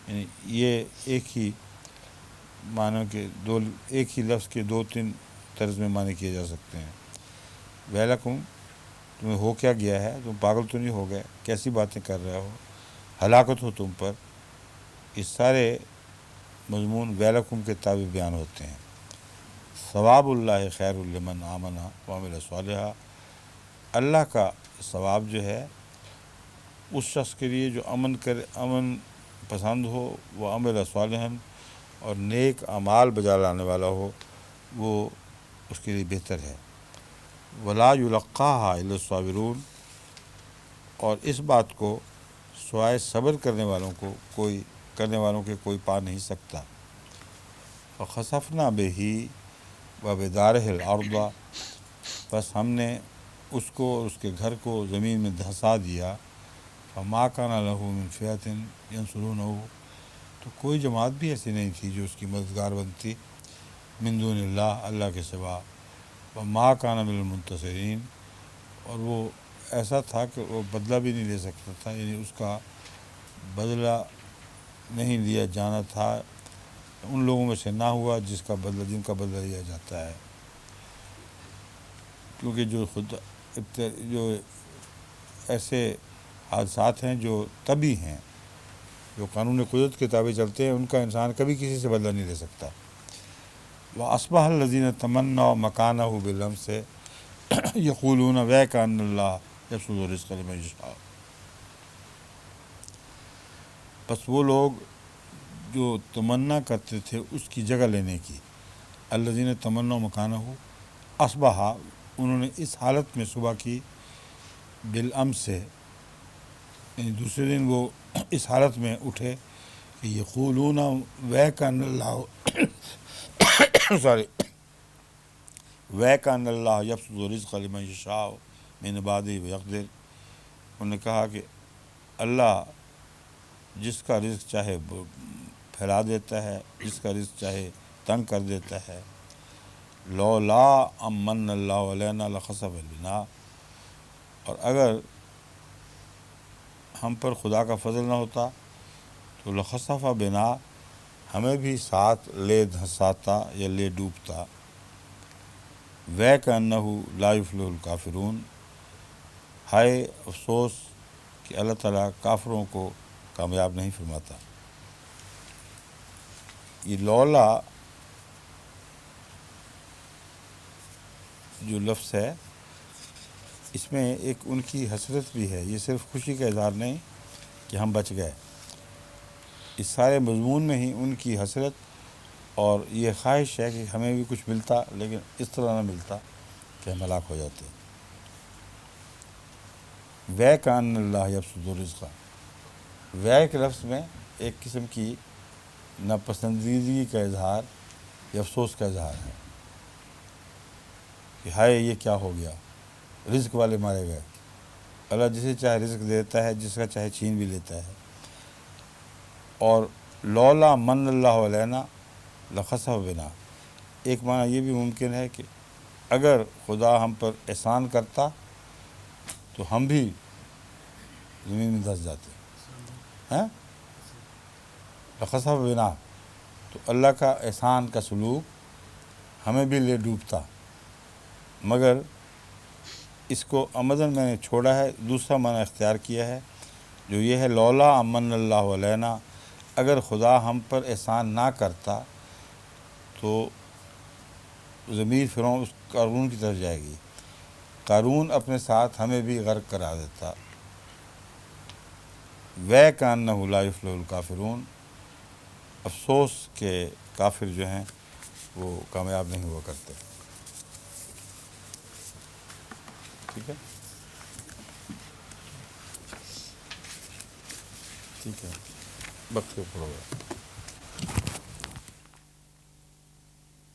یعنی یہ ایک ہی معنی کے ایک ہی لفظ کے دو تین طرز میں معنی کیے جا سکتے ہیں۔ ویلکم، تمہیں ہو کیا گیا ہے، تم پاگل تو نہیں ہو گئے، کیسی باتیں کر رہے ہو، ہلاکت ہو تم پر، یہ سارے مضمون ویلکم کے تابع بیان ہوتے ہیں۔ ثواب اللہ خیر لمن آمن وعمل صالحا، اللہ کا ثواب جو ہے اس شخص کے لیے جو امن پسند ہو، وہ عمل صالحا، اور نیک اعمال بجا لانے والا ہو، وہ اس کے لیے بہتر ہے۔ ولا یلقاها الا الصابرون، اور اس بات کو سوائے صبر کرنے والوں کے کوئی پا نہیں سکتا۔ فخسفنا بہ وبدارہ الارض، بس ہم نے اس کو اور اس کے گھر کو زمین میں دھسا دیا۔ فما کان لہ من فئۃ ینصرونہ، تو کوئی جماعت بھی ایسی نہیں تھی جو اس کی مددگار بنتی، من دون اللہ، اللہ کے سوا۔ وما کان من المنتصرین، اور وہ ایسا تھا کہ وہ بدلہ بھی نہیں لے سکتا تھا، یعنی اس کا بدلہ نہیں لیا جانا تھا، ان لوگوں میں سے نہ ہوا جن کا بدلہ لیا جاتا ہے، کیونکہ جو ایسے حادثات ہیں جو طبعی ہیں، جو قانون قدرت کے تابع چلتے ہیں، ان کا انسان کبھی کسی سے بدلہ نہیں لے سکتا۔ وَأَصْبَحَ الَّذِينَ تَمَنَّوْا مَكَانَهُ بِالْأَمْسِ يَقُولُونَ وَيْكَأَنَّ اللَّهَ يَبْسُطُ الرِّزْقَ لِمَن يَشَاءُ، بس وہ لوگ جو تمنا کرتے تھے اس کی جگہ لینے کی، الذین تمنوا مکانہ، اصبح، انہوں نے اس حالت میں صبح کی، بالامس سے، یعنی دوسرے دن وہ اس حالت میں اٹھے کہ یقولون ویکان اللہ ویکان اللہ یبسط الرزق لمن یشاء من عبادہ ویقدر، انہوں نے کہا کہ اللہ جس کا رزق چاہے پھیلا دیتا ہے، جس کا رزق چاہے تنگ کر دیتا ہے۔ لولا امن اللہ علینا لخسف بنا، اور اگر ہم پر خدا کا فضل نہ ہوتا تو لخسف بنا، ہمیں بھی ساتھ لے دھساتا یا لے ڈوبتا۔ وَيْكَأَنَّهُ لَا يُفْلِحُ الْكَافِرُونَ، ہائے افسوس کہ اللہ تعالیٰ کافروں کو کامیاب نہیں فرماتا۔ یہ لولا جو لفظ ہے اس میں ایک ان کی حسرت بھی ہے، یہ صرف خوشی کا اظہار نہیں کہ ہم بچ گئے، اس سارے مضمون میں ہی ان کی حسرت اور یہ خواہش ہے کہ ہمیں بھی کچھ ملتا، لیکن اس طرح نہ ملتا کہ ہم ہلاک ہو جاتے۔ وَيْكَأَنَّ اللَّهَ يَبْسُطُ الرِّزْقَ، وے کے لفظ میں ایک قسم کی ناپسندیدگی کا اظہار یا افسوس کا اظہار ہے کہ ہائے یہ کیا ہو گیا، رزق والے مارے گئے۔ اللہ جسے چاہے رزق دیتا ہے، جس کا چاہے چھین بھی لیتا ہے۔ اور لولا من اللہ علینا لخسف بنا، ایک معنی یہ بھی ممکن ہے کہ اگر خدا ہم پر احسان کرتا تو ہم بھی زمین میں دھس جاتے ہیں۔ لخسف بنا، تو اللہ کا احسان کا سلوک ہمیں بھی لے ڈوبتا، مگر اس کو عمدن میں نے چھوڑا ہے، دوسرا معنی اختیار کیا ہے جو یہ ہے لولا امن اللہ علینا، اگر خدا ہم پر احسان نہ کرتا تو ضمیر فرعون اس قارون کی طرف جائے گی، قارون اپنے ساتھ ہمیں بھی غرق کرا دیتا۔ وَكَأَنَّهُ لَا يُفْلِحُ الْكَافِرُونَ، افسوس کہ کافر جو ہیں وہ کامیاب نہیں ہوا کرتے۔ ٹھیک ہے، ٹھیک ہے، وقت پہ پڑھو گا۔